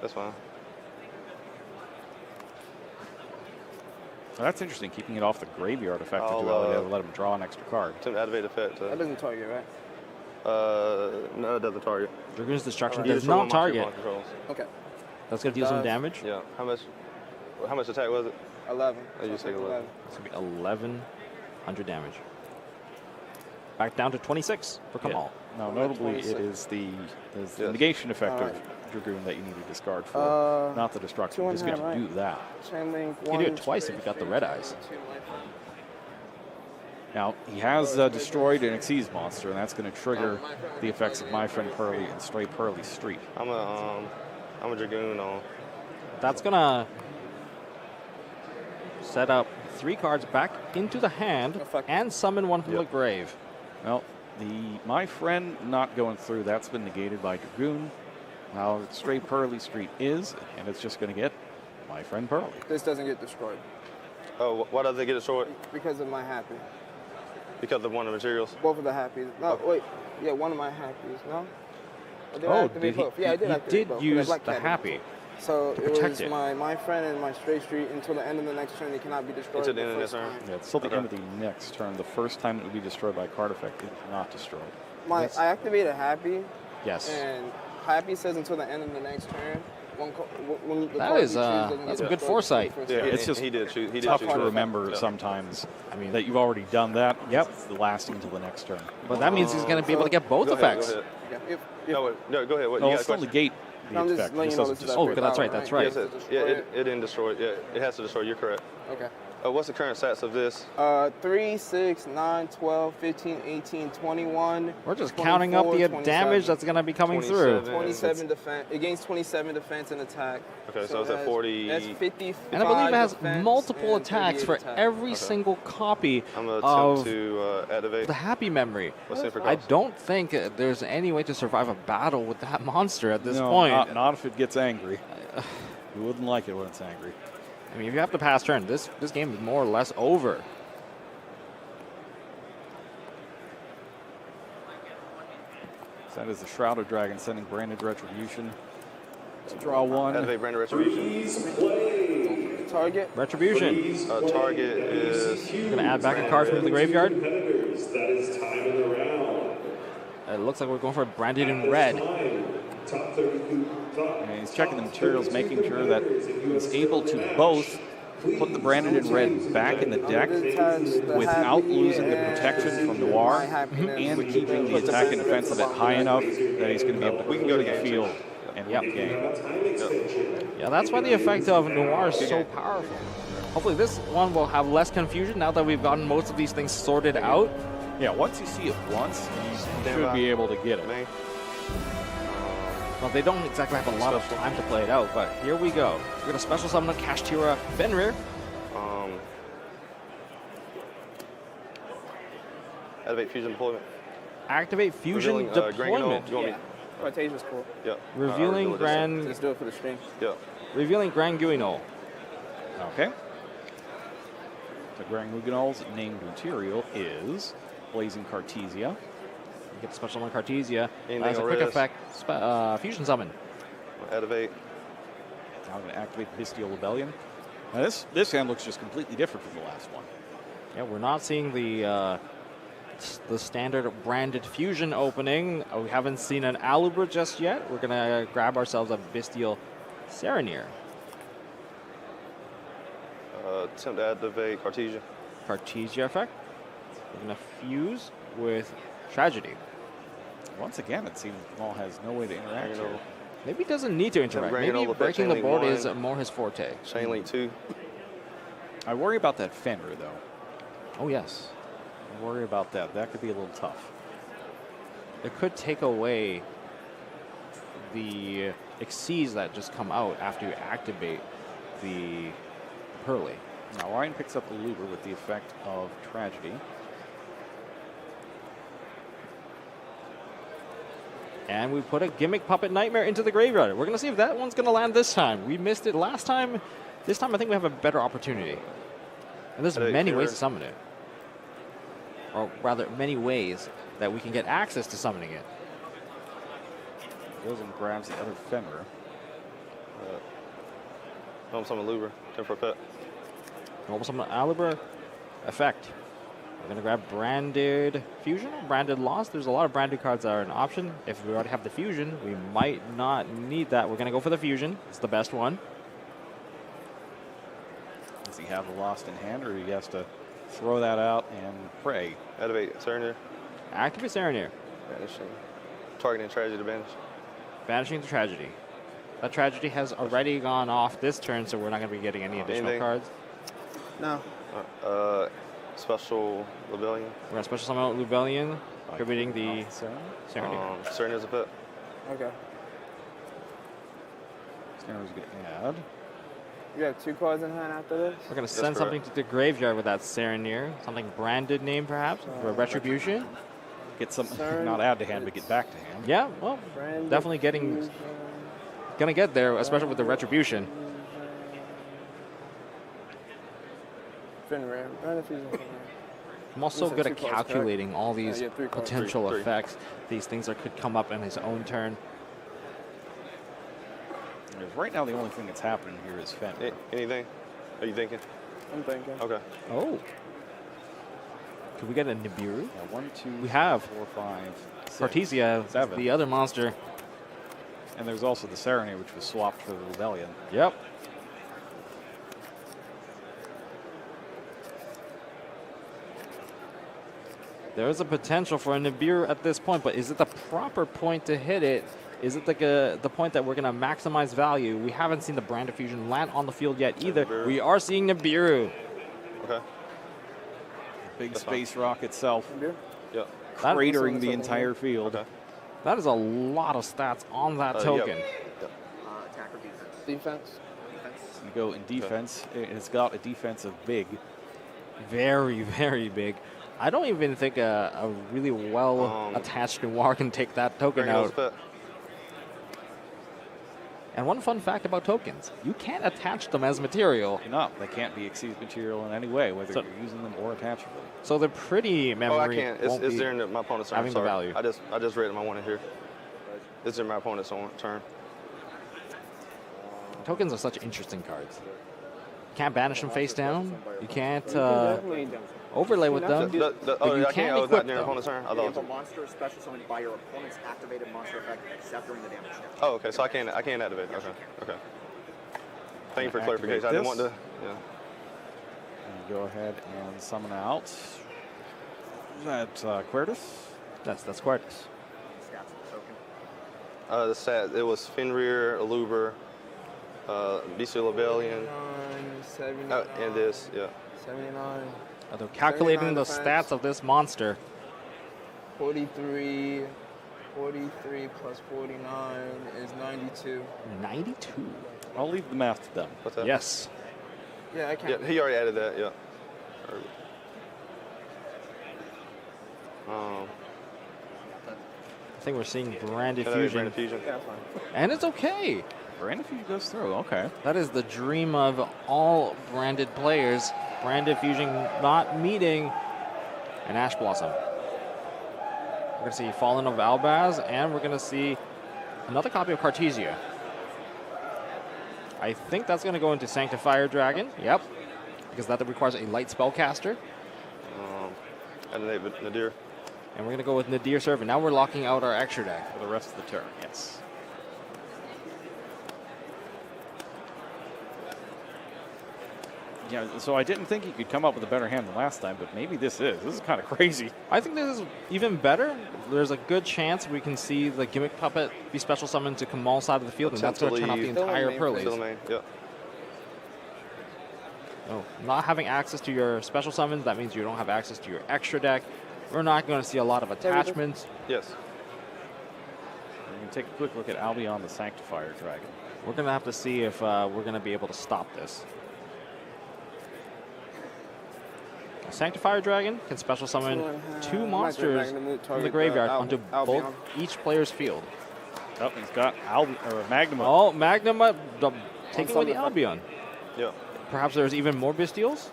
That's fine. So that's interesting, keeping it off the graveyard effect I'll, of duality to let him draw an extra card. To activate effect. That doesn't target, right? No, it doesn't target. Dragoon's Destruction You does destroy not one monster your target. opponent controls. Okay. That's going to deal some Does- damage. Yeah. How much attack was it? 11. Oh, you So take 11. It's going to be 1,100 damage. Back down to 26 for Kamal. Now, I'm at notably, 26. it is the Yes. negation effect Alright. of Dragoon that you need to discard for, not the destruction. two You just and get a to half, do right? that. Chain link, You can do it twice if you got the red eyes. Now, he has destroyed an Xyz monster, and that's going to trigger the effects of My Friend Purrely and Stray Purrely Street. I'm a Dragoon on. That's going to set up 3 cards back into the hand Effect. and summon one from Yep. the grave. Well, the My Friend not going through, that's been negated by Dragoon. Now, Stray Purrely Street is, and it's just going to get My Friend Purrely. This doesn't get destroyed Oh, why does it get destroyed? because of my happy. Because of one of the materials. Both of the happies. No, wait. Yeah, one of my happies. No? Or did I Oh, activate did he, both? Yeah, I did he activate did both. use Black the Cat. Happy. So to it protect was it. my friend and my Stray Street until the end of the next turn. They cannot be destroyed. Until the end of the first next turn? time. Yeah, it's till the Okay. end of the next turn. The first time it would be destroyed by a card effect, it is not destroyed. I activated happy, Yes. and happy says until the end of the next turn. When the That card is, you choose doesn't get that's some good destroyed foresight. first Yeah, turn. It's just he did choose. He did Tough choose. to Card remember effect. sometimes I mean, that you've already done that. Yep. It's the lasting until the next turn. but that means he's going to be able to get both Go ahead, effects. Go ahead. Yeah, No, go ahead. What, No, you it'll got a still question? negate the I'm just effect. letting This you know doesn't this is just- Oh, that that's power, right, that's right. Yes, it didn't destroy it. Yeah, it has to destroy. You're correct. Okay. What's the current stats of this? 3, 6, 9, 12, 15, 18, 21. We're just counting up the 24, damage that's going to be coming through. 27 defense against 27 defense and attack. Okay, so it's at 40. That's 50. And I believe it has multiple attacks for every single copy I'm going of to activate. the Happy Memory. What's in for I cost? don't think there's any way to survive a battle with that monster at this No, point. not if it gets angry. You wouldn't like it when it's angry. I mean, if you have to pass turn, this game is more or less over. So that is the Shrouded Dragon sending Branded Retribution to draw one. Activate Branded Retribution. Target. Retribution. Target is. We're going to add back a card from the graveyard. Competitors, that is time in the round. It looks like we're going for Branded in red. Top 32 And he's checking the materials, making sure that he's able to both put the Branded in red back in the deck without losing the protection from Noir and keeping the attack and defense of it high enough that he's going to be able to clear the field and win the game. Yeah, that's why the effect of Noir is so powerful. Hopefully this one will have less confusion now that we've gotten most of these things sorted out. Yeah, once you see it once, you should be able to get it. Well, they don't exactly have a lot of time to play it out, but here we go. We're going to special summon a Kashtira Fenrir. Activate Fusion Deployment. Activate Fusion Revealing, Deployment. you want me? Quotation's cool. Yeah. Revealing Grand... Let's do it for the stream. Yeah. Revealing Grand Guignol. Okay. So Grand Muganol's named material is Blazing Cartesia. You get special summon Cartesia. Anything As a quick res. effect, Fusion Summon. Activate. Now I'm going to activate Bestial Rebellion. Now this hand looks just completely different from the last one. Yeah, we're not seeing the standard branded fusion opening. We haven't seen an Alubra just yet. We're going to grab ourselves a Bestial Serenir. Attempt to activate Cartesia. Cartesia effect. We're going to fuse with Tragedy. Once again, it seems Maul has no way to interact here. Maybe he doesn't need to interact. Bring it Maybe over, breaking the Chain board Link is 1. more his forte. Chain Link 2. I worry about that Fenrir, though. Oh, yes. I worry about that. That could be a little tough. It could take away the Exceeds that just come out after you activate the Purrely. Now, Ryan picks up the Luber with the effect of Tragedy. And we put a Gimmick Puppet Nightmare into the graveyard. We're going to see if that one's going to land this time. We missed it last time. This time, I think we have a better opportunity. And there's many ways to summon it. Or rather, many ways that we can get access to summoning it. Goes and grabs the other Fenrir. Summon Luber. 10 for a pet. Normal summon Alubra effect. We're going to grab Branded Fusion or Branded Lost. There's a lot of branded cards that are an option. If we already have the Fusion, we might not need that. We're going to go for the Fusion. It's the best one. Does he have the Lost in hand, or he has to throw that out and pray? Activate Serenir. Activate Serenir. Banishing. Targeting Tragedy to banish. Banishing the Tragedy. That Tragedy has already gone off this turn, so we're not going to be getting any additional Anything? cards. No. Special Rebellion. We're going to special summon out Rebellion, contributing the Serenir. Serenir's a pet. Okay. Snar's going to add. You have 2 cards in hand after this? We're going to send something to the graveyard with that Serenir. Something branded name, perhaps, for Retribution. Get some, not add to hand, but get back to hand. Yeah, well, definitely going to get there, especially with the Retribution. Fenrir. I'm also good at 2 cards, calculating all these yeah, 3 cards. potential Three. effects, these things that could come up in his own turn. Because right now, the only thing that's happening here is Fenrir. Anything? Are you thinking? I'm thinking. Okay. Oh. Could we get a Nibiru? Yeah, 1, 2, We have 4, 5, 6, Cartesia, 7. the other monster. And there's also the Serenir, which was swapped for the Rebellion. Yep. There is a potential for a Nibiru at this point, but is it the proper point to hit it? Is it the point that we're going to maximize value? We haven't seen the Brand of Fusion land on the field yet either. Nibiru. We are seeing Nibiru. Okay. Big That's fine. space rock itself, Yep. That- cratering the entire field. Okay. That is a lot of stats on that Yep. token. Yep. Attacker defense. Defense. Defense. You go in defense. It's got a defensive big. Very, very big. I don't even think a really well attached noir can take that token Bring those out. fit. And one fun fact about tokens, you can't attach them as material, No, they can't be exceed material in any way, whether So- you're using them or attaching them. so the pretty memory Oh, I can't. won't It's be during my opponent's turn. having the Sorry. value. I just read my one in here. It's during my opponent's turn. Tokens are such interesting cards. You can't banish them face down. You can't overlay with them. Oh, but you I can can't. Oh, it's equip not during them. opponent's turn. I If a thought. monster is special summoned by your opponent's activated monster effect, except during the damage step. Oh, okay. So I can't activate. Okay. Okay. Thank you for Activate clarification. I didn't want this. to. Yeah. And go ahead and summon out. Is that Quertus? That's Quartus. Stats of the token. The stat. It was Fenrir, Aluber, Bestial Rebellion, 79, and this. Yeah. 79, They're calculating the 79 stats of this monster. 43, 43 plus 49 is 92. 92. I'll leave the math to them. What's that? Yes. Yeah, I can't. Yeah. He already added that. Yeah. I think we're seeing branded Branded fusion. Fusion. Yeah, that's fine. And it's okay. Brandon Fusion goes through. Okay. That is the dream of all branded players. Branded fusion not meeting an Ash Blossom. We're going to see Fallen of Albaz, and we're going to see another copy of Cartesia. I think that's going to go into Sanctifier Dragon. Yep. Because that requires a light spellcaster. And Nadir. And we're going to go with Nadir Servant. Now we're locking out our extra deck. For the rest of the turn, yes. Yeah, so I didn't think he could come up with a better hand than last time, but maybe this is kind of crazy. I think this is even better. There's a good chance we can see the Gimmick Puppet be special summoned to Kamal's side of the field, and that's going to turn off the Attempt to leave. entire Still Still Purrely's. main. Yeah. So not having access to your special summons, that means you don't have access to your extra deck. We're not going to see a lot of attachments. Yes. We can take a quick look at Albion the Sanctifier Dragon. We're going to have to see if we're going to be able to stop this. A Sanctifier Dragon can special summon two monsters from the graveyard onto both each player's field. Oh, he's got Magnum. Oh, Magnum taking away the Albion. Yeah. Perhaps there's even more Bestials?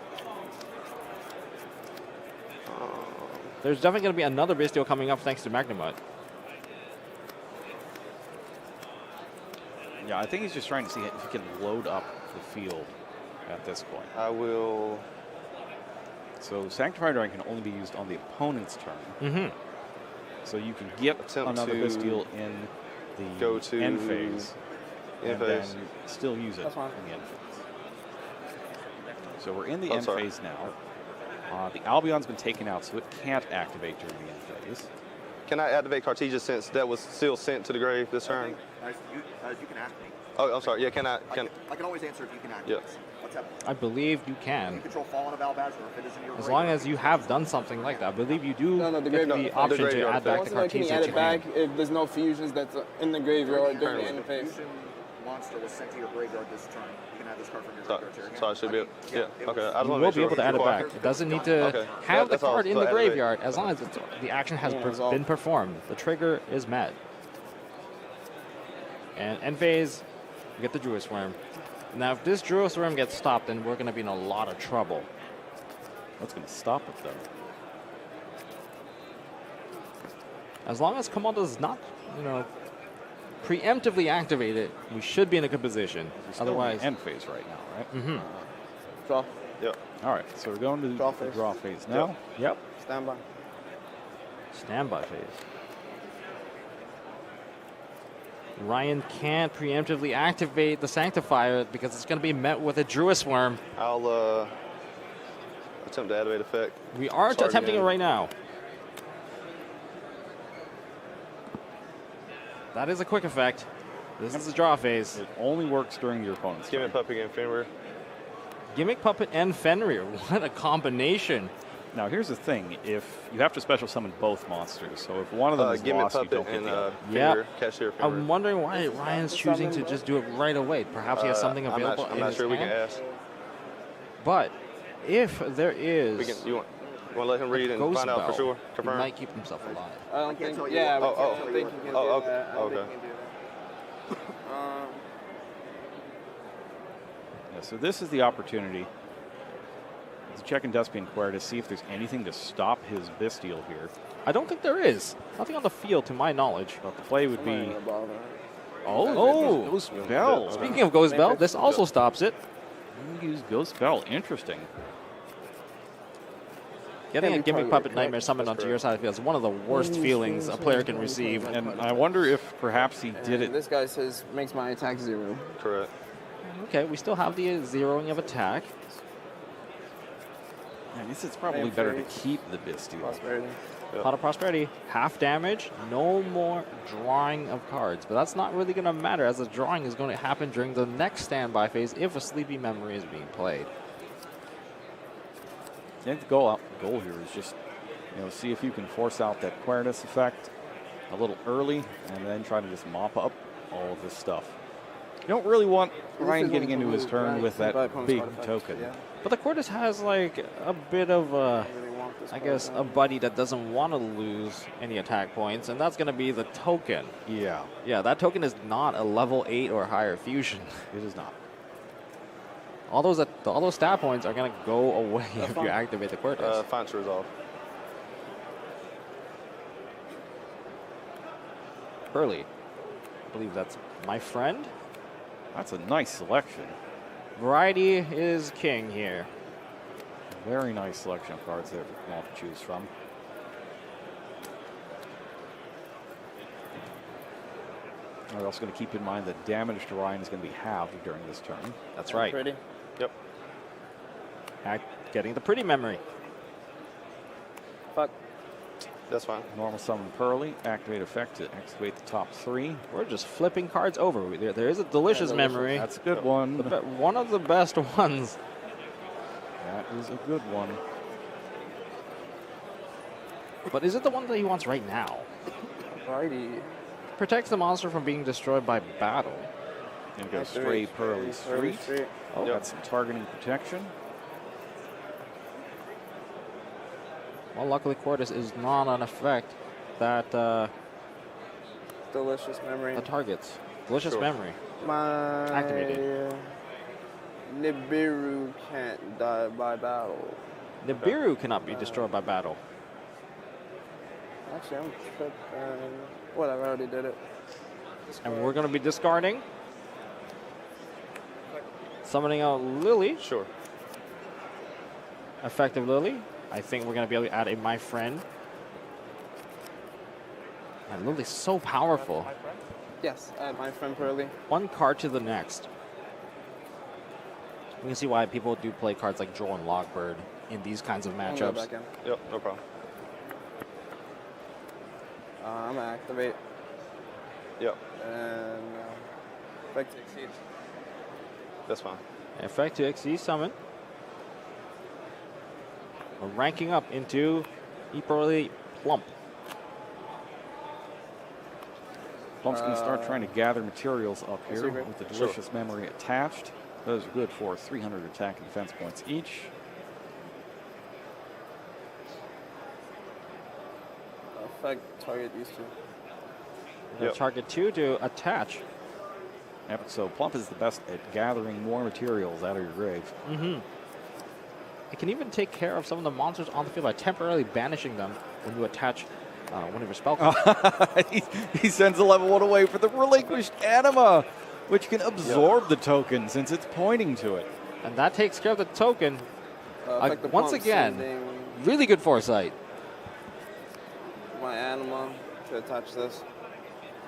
There's definitely going to be another Bestial coming up thanks to Magnamut. Yeah, I think he's just trying to see if he can load up the field at this point. I will. So Sanctifier Dragon can only be used on the opponent's turn. Mm-hmm. So you can get Attempt another to Bestial in the go to end phase. end and phase. then still use it That's fine. in the end phase. So we're in the Oh, end sorry. phase now. The Albion's been taken out, so it can't activate during the end phase. Can I activate Cartesia since that was still sent to the grave this I turn? think, you can ask me. Oh, I'm sorry. Yeah, can I? I can always answer if you can act. Yeah. What's that? I believe you You can. control Fallen of Albaz, or if it is in your As long as you have done something like that. I believe you do No, the get graveyard- the the option to graveyard add back effect. the Also, can you Cartesia add to it your back hand. if there's no fusions that's in the graveyard during the end phase? Fusion monster was sent to your graveyard this turn. You can add this card from your So, graveyard to your hand. so I should be able. Yeah. it Okay. was- I just You want will to be able to add it back. It doesn't need to Okay. have the That's all. card in So the activate. graveyard as long as the action has Yeah, resolve. been performed. The trigger is met. And end phase, we get the Druid Worm. Now, if this Druid Worm gets stopped, then we're going to be in a lot of trouble. What's going to stop it, though? As long as Kamal does not, preemptively activate it, we should be in a good position. We're still in Otherwise, the end phase right now, right? Mhm. Draw. Yeah. All right, so we're going to Draw the phase. draw phase now. Yep. Stand by. Standby phase. Ryan can't preemptively activate the Sanctifier because it's going to be met with a Druid Worm. I'll attempt to activate effect. We are Target attempting it end. right now. That is a quick effect. This is the draw phase. It only works during your opponent's Give me turn. puppy again, Fenrir. Gimmick Puppet and Fenrir. What a combination. Now, here's the thing. If you have to special summon both monsters, so if one of them is Gimmick lost, you Puppet don't get and the other. Finger, Cashier Finger. I'm wondering why Ryan's choosing to just do it right away. Perhaps he has something available I'm not in sure. his We can hand. ask. But if there is You want to let him read and Ghost find out for Bell, sure? he Confirm. might keep himself alive. I don't can't think. tell you Yeah, what- I Oh, don't think he can oh, do okay. that. I don't Okay. think he can do that. Yeah, so this is the opportunity to check in Despia and Quer to see if there's anything to stop his Bestial here. I don't think there is. Nothing on the field, to my knowledge. But the play would I'm not be, gonna bother. Oh, Ghost Bell. Speaking of Ghost Bell, this also stops it. Use Ghost Bell. Interesting. Getting a Can't be Gimmick targeted, Puppet correct? Nightmare summoned onto your side of the field is one of the worst feelings a player can receive. And I wonder if perhaps he did And it. This guy says makes my attack 0. Correct. Okay, we still have the zeroing of attack. I guess it's probably better to keep the Bestial. Prosperity. Pot of Prosperity, half damage, no more drawing of cards. But that's not really going to matter, as the drawing is going to happen during the next standby phase if a Sleepy Memory is being played. I think the goal here is just, see if you can force out that Querness effect a little early, and then try to just mop up all of this stuff. You don't really want Ryan getting into his turn with that big token. Yeah. But the Cordis has like a bit of a, I really want this I card guess, now. a buddy that doesn't want to lose any attack points, and that's going to be the token. Yeah, Yeah, that token is not a level 8 or higher fusion. it is not. All those stat points are going to go away if you activate the Cordis. Fonts resolve. Purrely. I believe that's my friend. That's a nice selection. Variety is king here. Very nice selection of cards there for Kamal to choose from. We're also going to keep in mind that damage to Ryan is going to be halved during this turn. That's right. Pretty. Yep. Getting the pretty memory. Fuck. That's fine. Normal summon Purrely, activate effect to activate the top 3. We're just flipping cards over. There is a delicious memory. That's a good one. One of the best ones. That is a good one. But is it the one that he wants right now? Righty. Protects the monster from being destroyed by battle. And go Stray Purrely Street. Oh, Got some targeting protection. well, luckily Cordis is not an effect that Delicious memory. targets. Delicious Sure. memory. My Activated. Nibiru can't die by battle. Nibiru cannot be destroyed by battle. Actually, I'm tripping. Whatever, I already did it. And we're going to be discarding. Summoning out Lily. Sure. Effective Lily. I think we're going to be able to add a My Friend. And Lily's so powerful. Yes, add my friend Purrely. One card to the next. We can see why people do play cards like Joel and Lockbird in these kinds of I'll go matchups. back in. Yep, no problem. I'm gonna activate Yep, and effect to exceed. that's fine. Effect to XC summon. We're ranking up into Equally Plump. Plump's going to start trying to gather materials up here secret. with the delicious memory attached. Those are good for 300 attack and defense points each. Effect target these two. Yep. Target 2 to attach. Yep, so Plump is the best at gathering more materials out of your grave. Mm-hmm. It can even take care of some of the monsters on the field by temporarily banishing them when you attach one of your spell cards. he sends a level 1 away for the relinquished anima, which can absorb the token since it's pointing to it. And that takes care of the token. Effect the Once pump, again, sending really good foresight. my anima to attach this.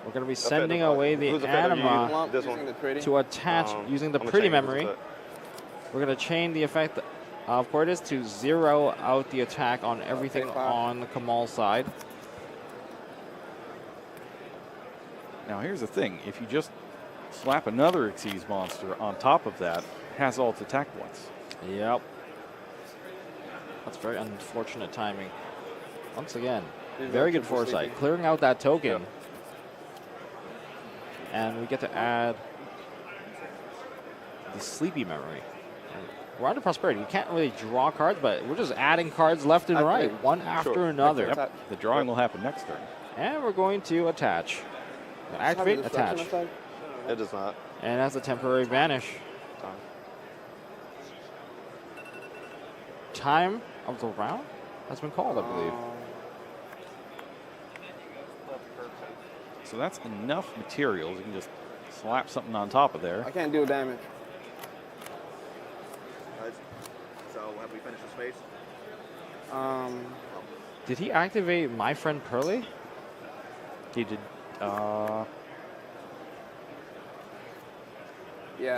We're going to be sending away the Who's effect are you anima using? Plump, This using one. the pretty. to attach using the I'm gonna pretty change this memory. effect. We're going to chain the effect of Cordis to 0 out the attack on everything Okay, fine. on Kamal's side. Now here's the thing, if you just slap another Xyz monster on top of that, it has all its attack points. Yep. That's very unfortunate timing. Once again, He's very got good triple foresight. sleepy. Clearing out that token. Yep. And we get to add the sleepy memory. And we're under prosperity. We can't really draw cards, but we're just adding cards left and Activate. right, one after Sure. another. Activate. The drawing will happen next turn. And we're going to attach. Activate, attach. It does not. And that's a temporary banish. Time of the round has been called, I believe. So that's enough materials. You can just slap something on top of there. I can't do damage. Guys, so have we finished this phase? Did he activate my friend Purrely? He did. Yeah,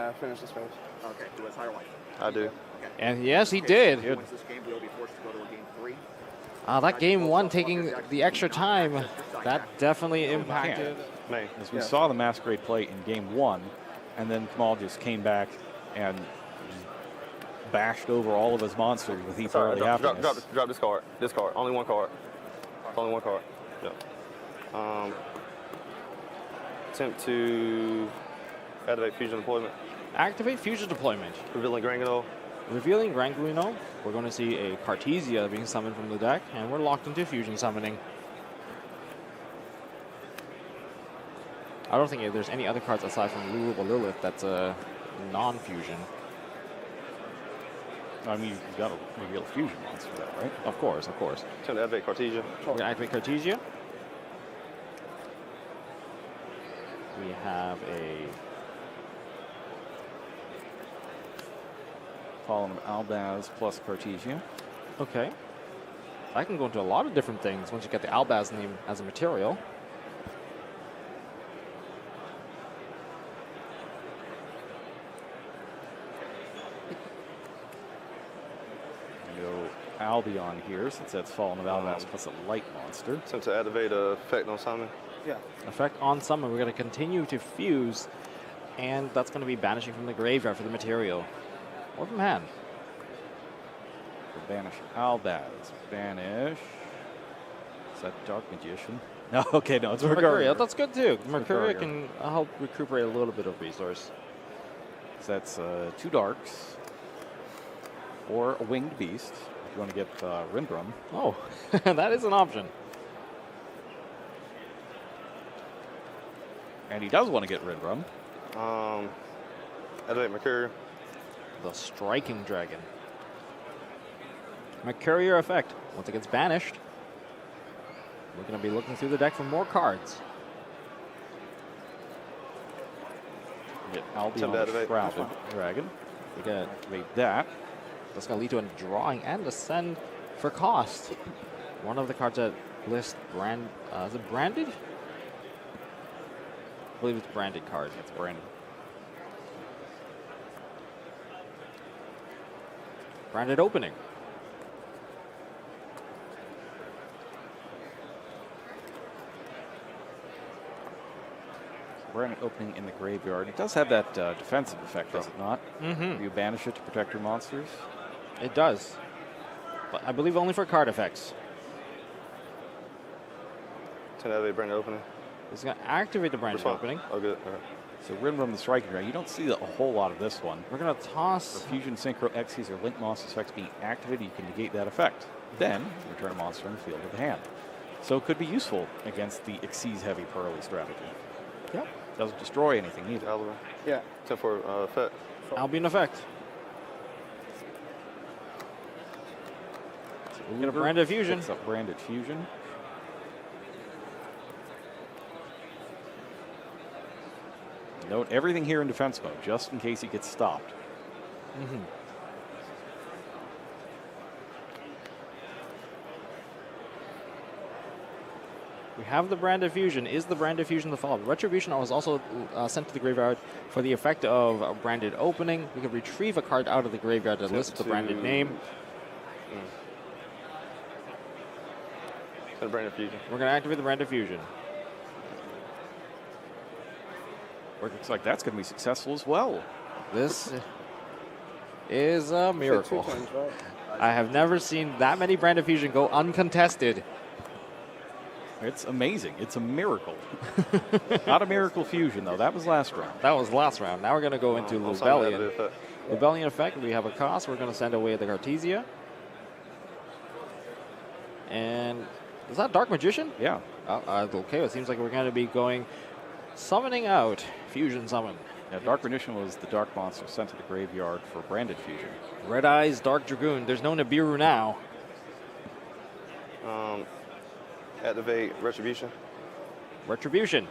I finished this phase. Okay, who has higher life? I do. Okay. And yes, he Okay, did. who wins this game, we'll be forced to go to a game 3. That game one taking the extra time, that definitely impacted. Me. As we Yeah. saw the Masquerade play in game 1, and then Kamal just came back and just bashed over all of his monsters with Heap Sorry, Early drop Happiness. this card. This card. Only one card. Only one card. Yep. Attempt to activate fusion deployment. Activate fusion deployment. Revealing Grangadol. Revealing Granguino, we're going to see a Cartesia being summoned from the deck, and we're locked into fusion summoning. I don't think there's any other cards aside from Luluba Lilith that's a non-fusion. I mean, you've got to reveal a fusion monster, though, right? Of course, of course. Attempt to activate Cartesia. We're going to activate Cartesia. We have a Fallen of Albaz plus Cartesia. okay. I can go into a lot of different things once you get the Albaz name as a material. Go Albion here, since that's Fallen of Albaz plus a light monster. Attempt to activate effect on summon. Yeah. Effect on summon. We're going to continue to fuse, and that's going to be banishing from the graveyard for the material. Or from hand. We'll banish Albaz. Banish. Is that Dark Magician? No, okay, no, it's Mercuria, Mercuria. that's good too. Mercuria. Mercuria can help recuperate a little bit of resource. So that's 2 darks. Or a winged beast, if you want to get Rindrum. Oh, that is an option. And he does want to get Rindrum. Activate Mercury. The Striking Dragon. Mercuria effect. Once it gets banished, we're going to be looking through the deck for more cards. Get Albion Attempt to activate. Shrouded Dragon. We got Activate that. That's going to lead to a drawing and a send for cost. One of the cards that list brand is it branded? I believe it's branded card. It's branded. Branded opening. Branded opening in the graveyard. It does have that defensive effect, does it not? Mm-hmm. You banish it to protect your monsters. It does. But I believe only for card effects. Attempt to activate brand opening. It's going to activate the branded Response. opening. Oh, good. All right. So Rindrum the Striking Dragon. You don't see a whole lot of this one. We're going to toss. For Fusion, Synchro, Xyz, or Link monsters effects being activated, you can negate that effect. Then, return a monster in the field with the hand. So it could be useful against the Xyz heavy Purrely strategy. Yep. Doesn't destroy anything either. Albion. Yeah. Attempt for effect. Albion effect. So Get a branded fusion. Picks up branded fusion. Note everything here in defense mode, just in case he gets stopped. Mm-hmm. We have the branded fusion. Is the branded fusion the follow? Retribution was also sent to the graveyard for the effect of a branded opening. We can retrieve a card out of the graveyard that lists the branded name. And branded fusion. We're going to activate the branded fusion. Looks like that's going to be successful as well. This is a miracle. Two turns, right? I have never seen that many branded fusion go uncontested. It's amazing. It's a miracle. Not a miracle fusion, though. That was last round. That was last round. Now we're going to go into I'm sorry, Lubellion. that Lubellion effect, we have a cost. We're going to send away the Cartesia. And is that Dark Magician? Yeah. Okay, it seems like we're going to be going summoning out Fusion Summon. Yeah, Dark Rendition was the dark monster sent to the graveyard for branded fusion. Red Eyes, Dark Dragoon. There's no Nibiru now. Activate Retribution. Retribution.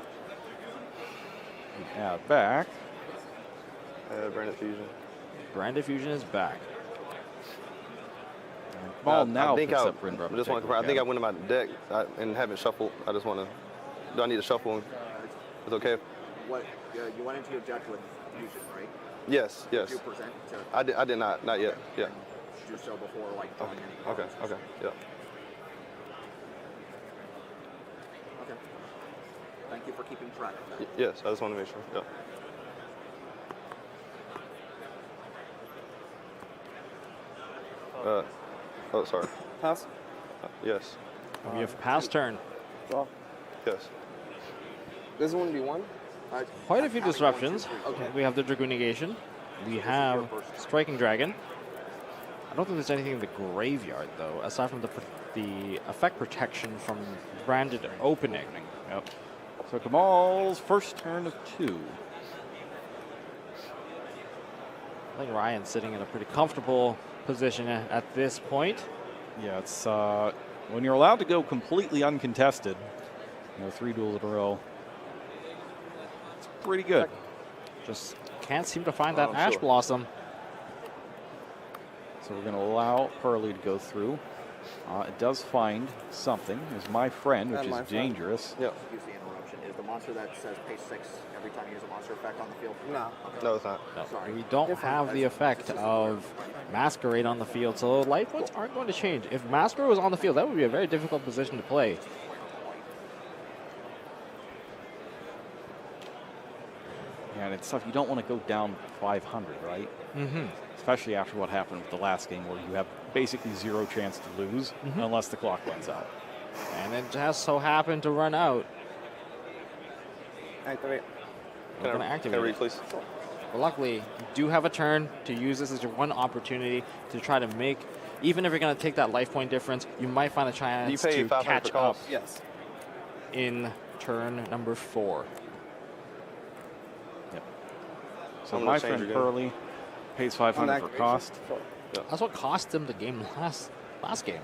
Add back. Branded Fusion. Branded Fusion is back. Ball I now think picks I up Bryn Rubber. just want to confirm. I think I went in my deck and haven't shuffled. I just want to. Do I need to shuffle? It's okay. What you went into your deck with fusion, right? Yes. Did Yes. you present to I did not. Not yet. Yeah. do so before like drawing any Okay. cards? Okay. Yeah. Okay. Thank you for keeping track of that. Yes. I just want to make sure. Yeah. Oh, sorry. Pass. Yes. We have pass turn. Draw. Yes. This one be one. Quite a few disruptions. Okay. We have the Dragoon Negation. We have Striking Dragon. I don't think there's anything in the graveyard, though, aside from the effect protection from branded opening. Yep. So Kamal's first turn of 2. I think Ryan's sitting in a pretty comfortable position at this point. Yeah, it's when you're allowed to go completely uncontested, 3 duels in a row. It's pretty good. Just can't seem to find that Ash sure. Blossom. So we're going to allow Purrely to go through. It does find something. It's my friend, which And is my friend. dangerous. Yeah. Excuse the interruption. Is the monster that says pay 6 every time you use a monster effect on the field? No. No, it's not. No, Sorry. we don't have the effect of Masquerade on the field, so life points aren't going to change. If Masquerade was on the field, that would be a very difficult position to play. And it's tough. You don't want to go down 500, right? Mm-hmm. Especially after what happened with the last game, where you have basically 0 chance to lose unless the clock runs out. And it just so happened to run out. Activate. We're going to Can I activate read, it. please? But luckily, you do have a turn to use this as your one opportunity to try to make, even if you're going to take that life point difference, you might find a chance You pay to 500 catch for up cost. Yes. in turn number 4. Yep. So I'm my gonna change friend your game. Purrely pays 500 for cost. That's what cost him the game last game.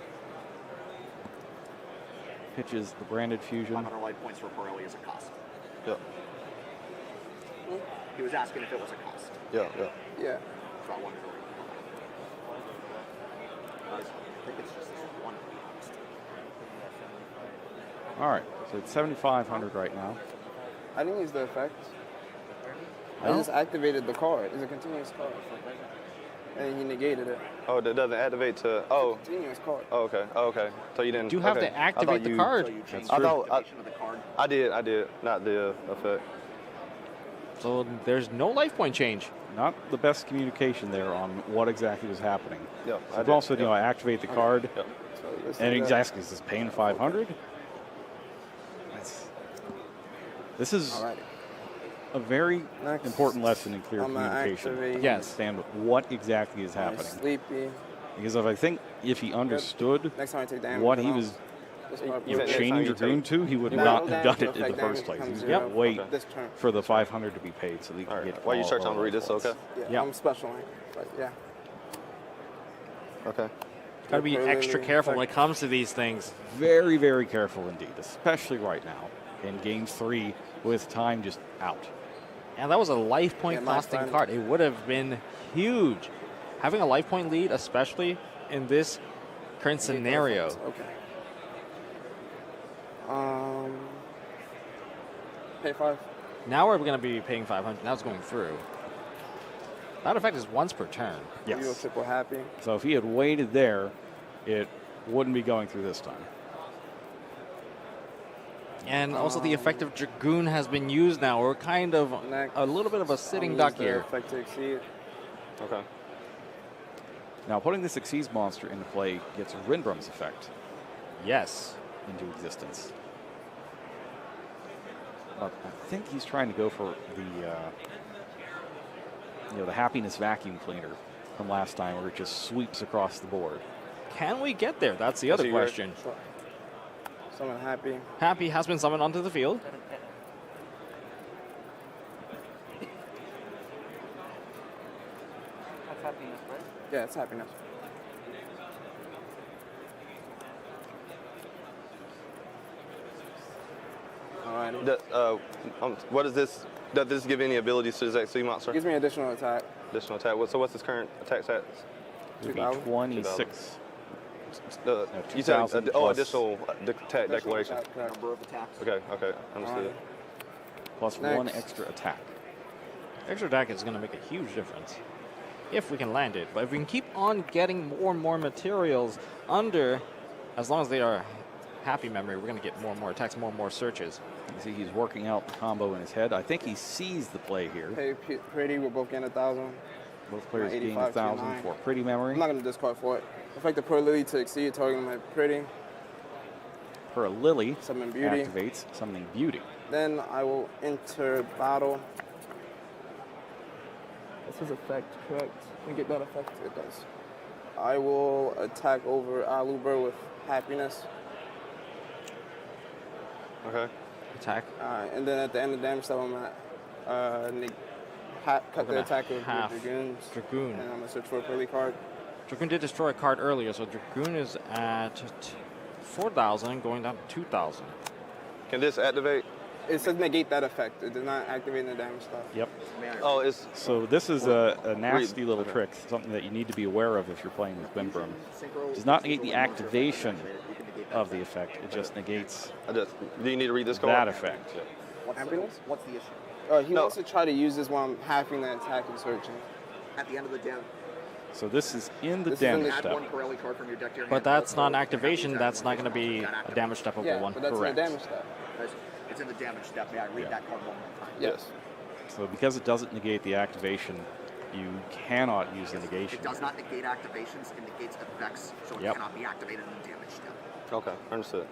Pitches the branded fusion. 500 life points for Purrely is a cost. Yeah. He was asking if it was a cost. Yeah. Yeah. Yeah. So I wanted to read. I think it's just this one cost. All right. So it's 7,500 right now. I didn't use the effect. I No? just activated the card. It's a continuous card. And he negated it. Oh, that doesn't activate to. Oh. Continuous card. Oh, okay. Oh, okay. So you didn't. You have okay. to activate the So card. you changed I the thought- activation of the card. I did. Not the effect. So there's no life point change. Not the best communication there on what exactly was happening. Yeah. So but also, I activate the card, Yeah. So this and is exactly is this paying 500? This is Alrighty. a very Next, important lesson in clear I'm gonna communication. activate Yes. Understand what exactly is my happening. Sleepy. Because if he understood Next time I take damage. what then he I'll was discard You both. said- chaining you Dragoon take- to, he would No, not no have done damage, it in the effect first damage place. He becomes was going to zero. wait This turn. for the 500 to be paid so that he All can right. get While you all- search, all I'm gonna read those this. points. Okay. Yeah, Yeah. I'm specialing. But yeah. Okay. Got to be Purrely extra careful when it effect. comes to these things. Very, very careful indeed, especially right now in Game 3 with time just out. And that was a life point Yeah, my costing friend. card. It would have been huge. Having a life point lead, especially in this current scenario. Okay. Pay 5. Now we're going to be paying 500. Now it's going through. That effect is once per turn. You a Yes. triple happy. So if he had waited there, it wouldn't be going through this time. And also the effect of Dragoon has been used now. We're kind of Next. a little bit of a sitting I'll duck use the here. Effect to exceed. Okay. Now, putting the Succeeds monster into play gets Rinbrum's effect Yes. into existence. But I think he's trying to go for the happiness vacuum cleaner from last time, where it just sweeps across the board. Can we get there? That's the other question. Someone happy. Happy has been summoned onto the field. That's happiness, right? Yeah, it's happiness. Alrighty. What is this? Does this give any abilities to this XC monster? Gives me additional attack. Additional attack. So what's his current attack stats? It would be 2000? 26. You said 2000 plus- additional attack declaration. Attack, correct. Number of attacks. Okay, understood. Plus Next. 1 extra attack. Extra attack is going to make a huge difference if we can land it. But if we can keep on getting more and more materials under, as long as they are happy memory, we're going to get more and more attacks, more and more searches. You see he's working out the combo in his head. I think he sees the play here. Hey, Pretty, we're both getting 1,000. Both players gain 85 to 1,000 9. for pretty memory. I'm not going to discard for it. Effect the Purrely to exceed, targeting my Pretty. Purrely Summon Beauty. activates summoning Beauty. Then I will enter battle. This is effect, correct? Can we get that effect? It does. I will attack over Aluber with happiness. Okay. Attack. And then at the end of the damage step, I'm at cut the gonna attack of half the Dragoons. Dragoon. And I'm going to search for a Purrely card. Dragoon did destroy a card earlier, so Dragoon is at 4,000, going down to 2,000. Can this activate? It says negate that effect. It does not activate the damage stuff. Yep. Oh, it's So this is a nasty little trick, something that you need to be aware of if you're playing with Wimbrum. Does not negate the activation of the effect. It just negates do you need to read this card? that effect. Happiness? What's the issue? He wants to try to use this while I'm having the attack and searching. At the end of the damage, So this is in the This is in damage the- add step. one Purrely card from your deck to your hand. But that's not an Have activation. the That's attack not going to be got a activated. damage step over Yeah, one. but that's Correct. in the damage step. It's in the damage step. May I read Yeah. that card one more time? Yes. So because it doesn't negate the activation, you cannot use the negation. It does not negate activations. It negates effects, so it Yep. cannot be activated in the damage step. Okay, understood.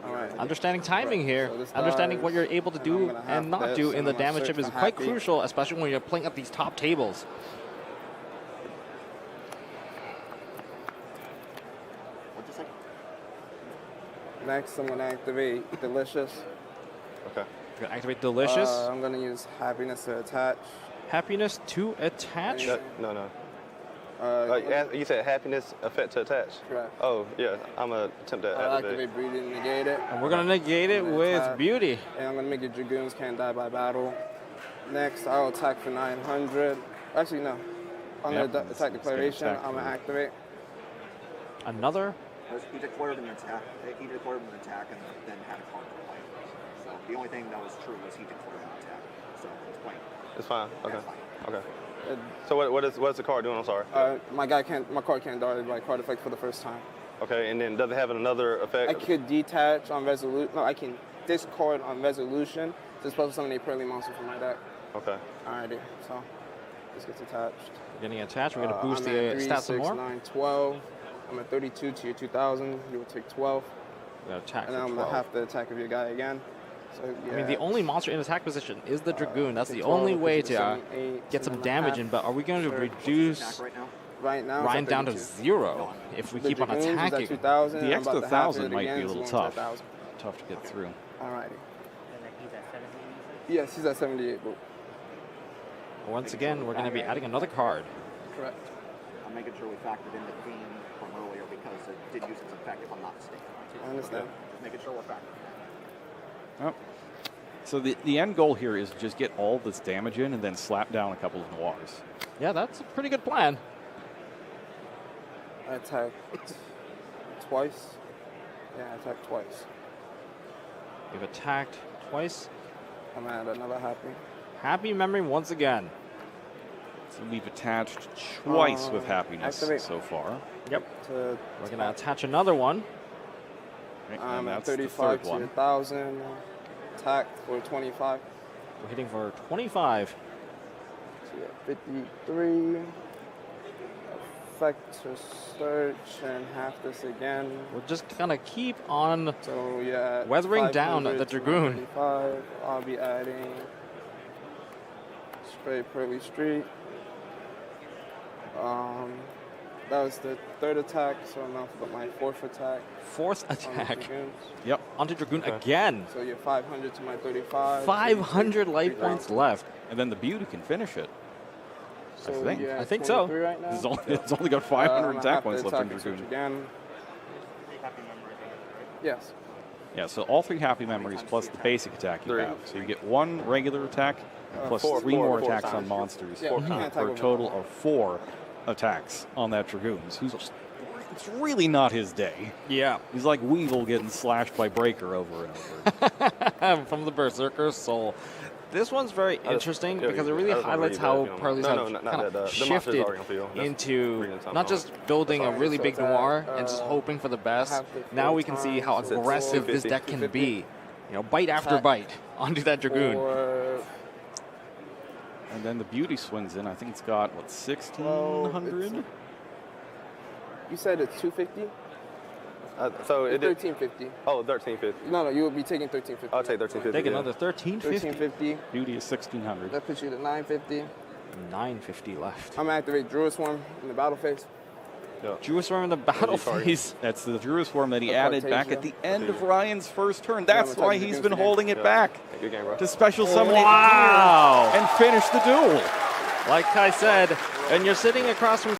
All right. Understanding timing here, So this understanding what dies, you're able to and do I'm gonna have and not this, do and in the I'm gonna damage search chip is for quite happy. crucial, especially when you're playing up these top tables. What'd you say? Next, I'm going to activate Delicious. Okay. You're going to activate Delicious. I'm going to use Happiness to attach. Happiness to attach. No. Uh, You said happiness effect to attach. Correct. Oh yeah, I'm gonna attempt to I'll activate. activate Beauty and negate it. And we're going to negate it And with attack. Beauty. And I'm going to make your Dragoons can't die by battle. Next, I'll attack for 900. Actually, no. On Yep, the it's attack gonna declaration, attack I'm going to for- activate. Another. He declared an attack. He declared an attack and then had a card to play. So the only thing that was true was he declared an attack. So it's plain. It's fine. Okay. That's fine. Okay. So what's the card doing? I'm sorry. My card can't die by card effect for the first time. Okay, and then does it have another effect? I could detach on resolution. No, I can discard on resolution to special summon a Purrely monster from my deck. Okay. Alrighty, so this gets attached. We're getting attached. We're going to boost I'm the at 3, stats some 6, more. 9, 12. I'm at 32 to your 2,000. You will take 12. We're going to attack And then for I'm 12. going to have to attack of your guy again. So, yeah, I mean, the only monster in attack position is the Dragoon. That's take the 12, only way which is to 7, 8, get some 7.5. damage in. But are we going to Sure. reduce Attack right now. Right now, it's Ryan at down to 32. 0 if we The keep on Dragoons is at attacking? 2,000. The I'm extra about to half 1,000 it might again, be a so little going to tough. 1,000. Tough to get through. Alrighty. And then he's at 70. Yes, he's at 78. But Once again, we're going to be adding another card. correct. I'm making sure we factored in the theme from earlier because it did use its effect, if I'm not mistaken. I understand. Just making sure we're factoring Oh. So the end goal here is just get all this damage in and then slap down a couple of noirs. Yeah, that's a pretty good plan. I attacked twice. Yeah, I attacked twice. We've attacked twice. I'm at another happy. Happy memory once again. So we've attached twice with happiness activate. so far. Yep. To We're going to attach another one. Right, I'm and at that's the 35 third to one. 1,000. Attack for 25. We're hitting for 25. So yeah, 53. effect to search and half this again. We're just gonna keep on. So yeah, Weathering down 500 the to Dragoon. 35. I'll be adding straight Purrely Street. That was the third attack, so now for my fourth attack. Fourth on the attack. Dragoons. Yep. Onto Dragoon again. So you're 500 to my 35. 500 life 3,000. points left. And then the beauty can finish it. So think. you're at I think so. 23 Right now. It's only got 500 I'm gonna attack have to points left attack in and switch Dragoon. again. Yes. Yeah, so all 3 happy memories plus the basic attack you 3. have. So you get 1 regular attack plus 4 3 more attacks times. on monsters. Yeah, you can't attack For a with total of 4 attacks on that Dragoons. Who's it's really not his day. Yeah. He's like Weevil getting slashed by Breaker over and over. From the Berserker Soul. This one's very interesting because it really highlights how Purrely's have kind of shifted into not just building a really big noir and just hoping for the best. Now we can see how aggressive this deck can be. You know, bite after bite onto that Dragoon. And then the beauty swings in. I think it's got, what, 1,600? You said it's 250? So it did. 1350. Oh, 1350. No, you will be taking 1350. I'll take 1350. Take yeah. another 1350. 1350. Beauty is 1,600. That puts you to 950. 950 left. I'm gonna activate Druid Swarm in the battle phase. Druid Swarm in the battle phase. That's the Druid Swarm that he The added back Cartasia. at the end of Ryan's first turn. That's gonna why take the he's Dragoons been again. holding it back Good game, bro. to special summon Wow. it and finish the duel. Like I said, and you're sitting across from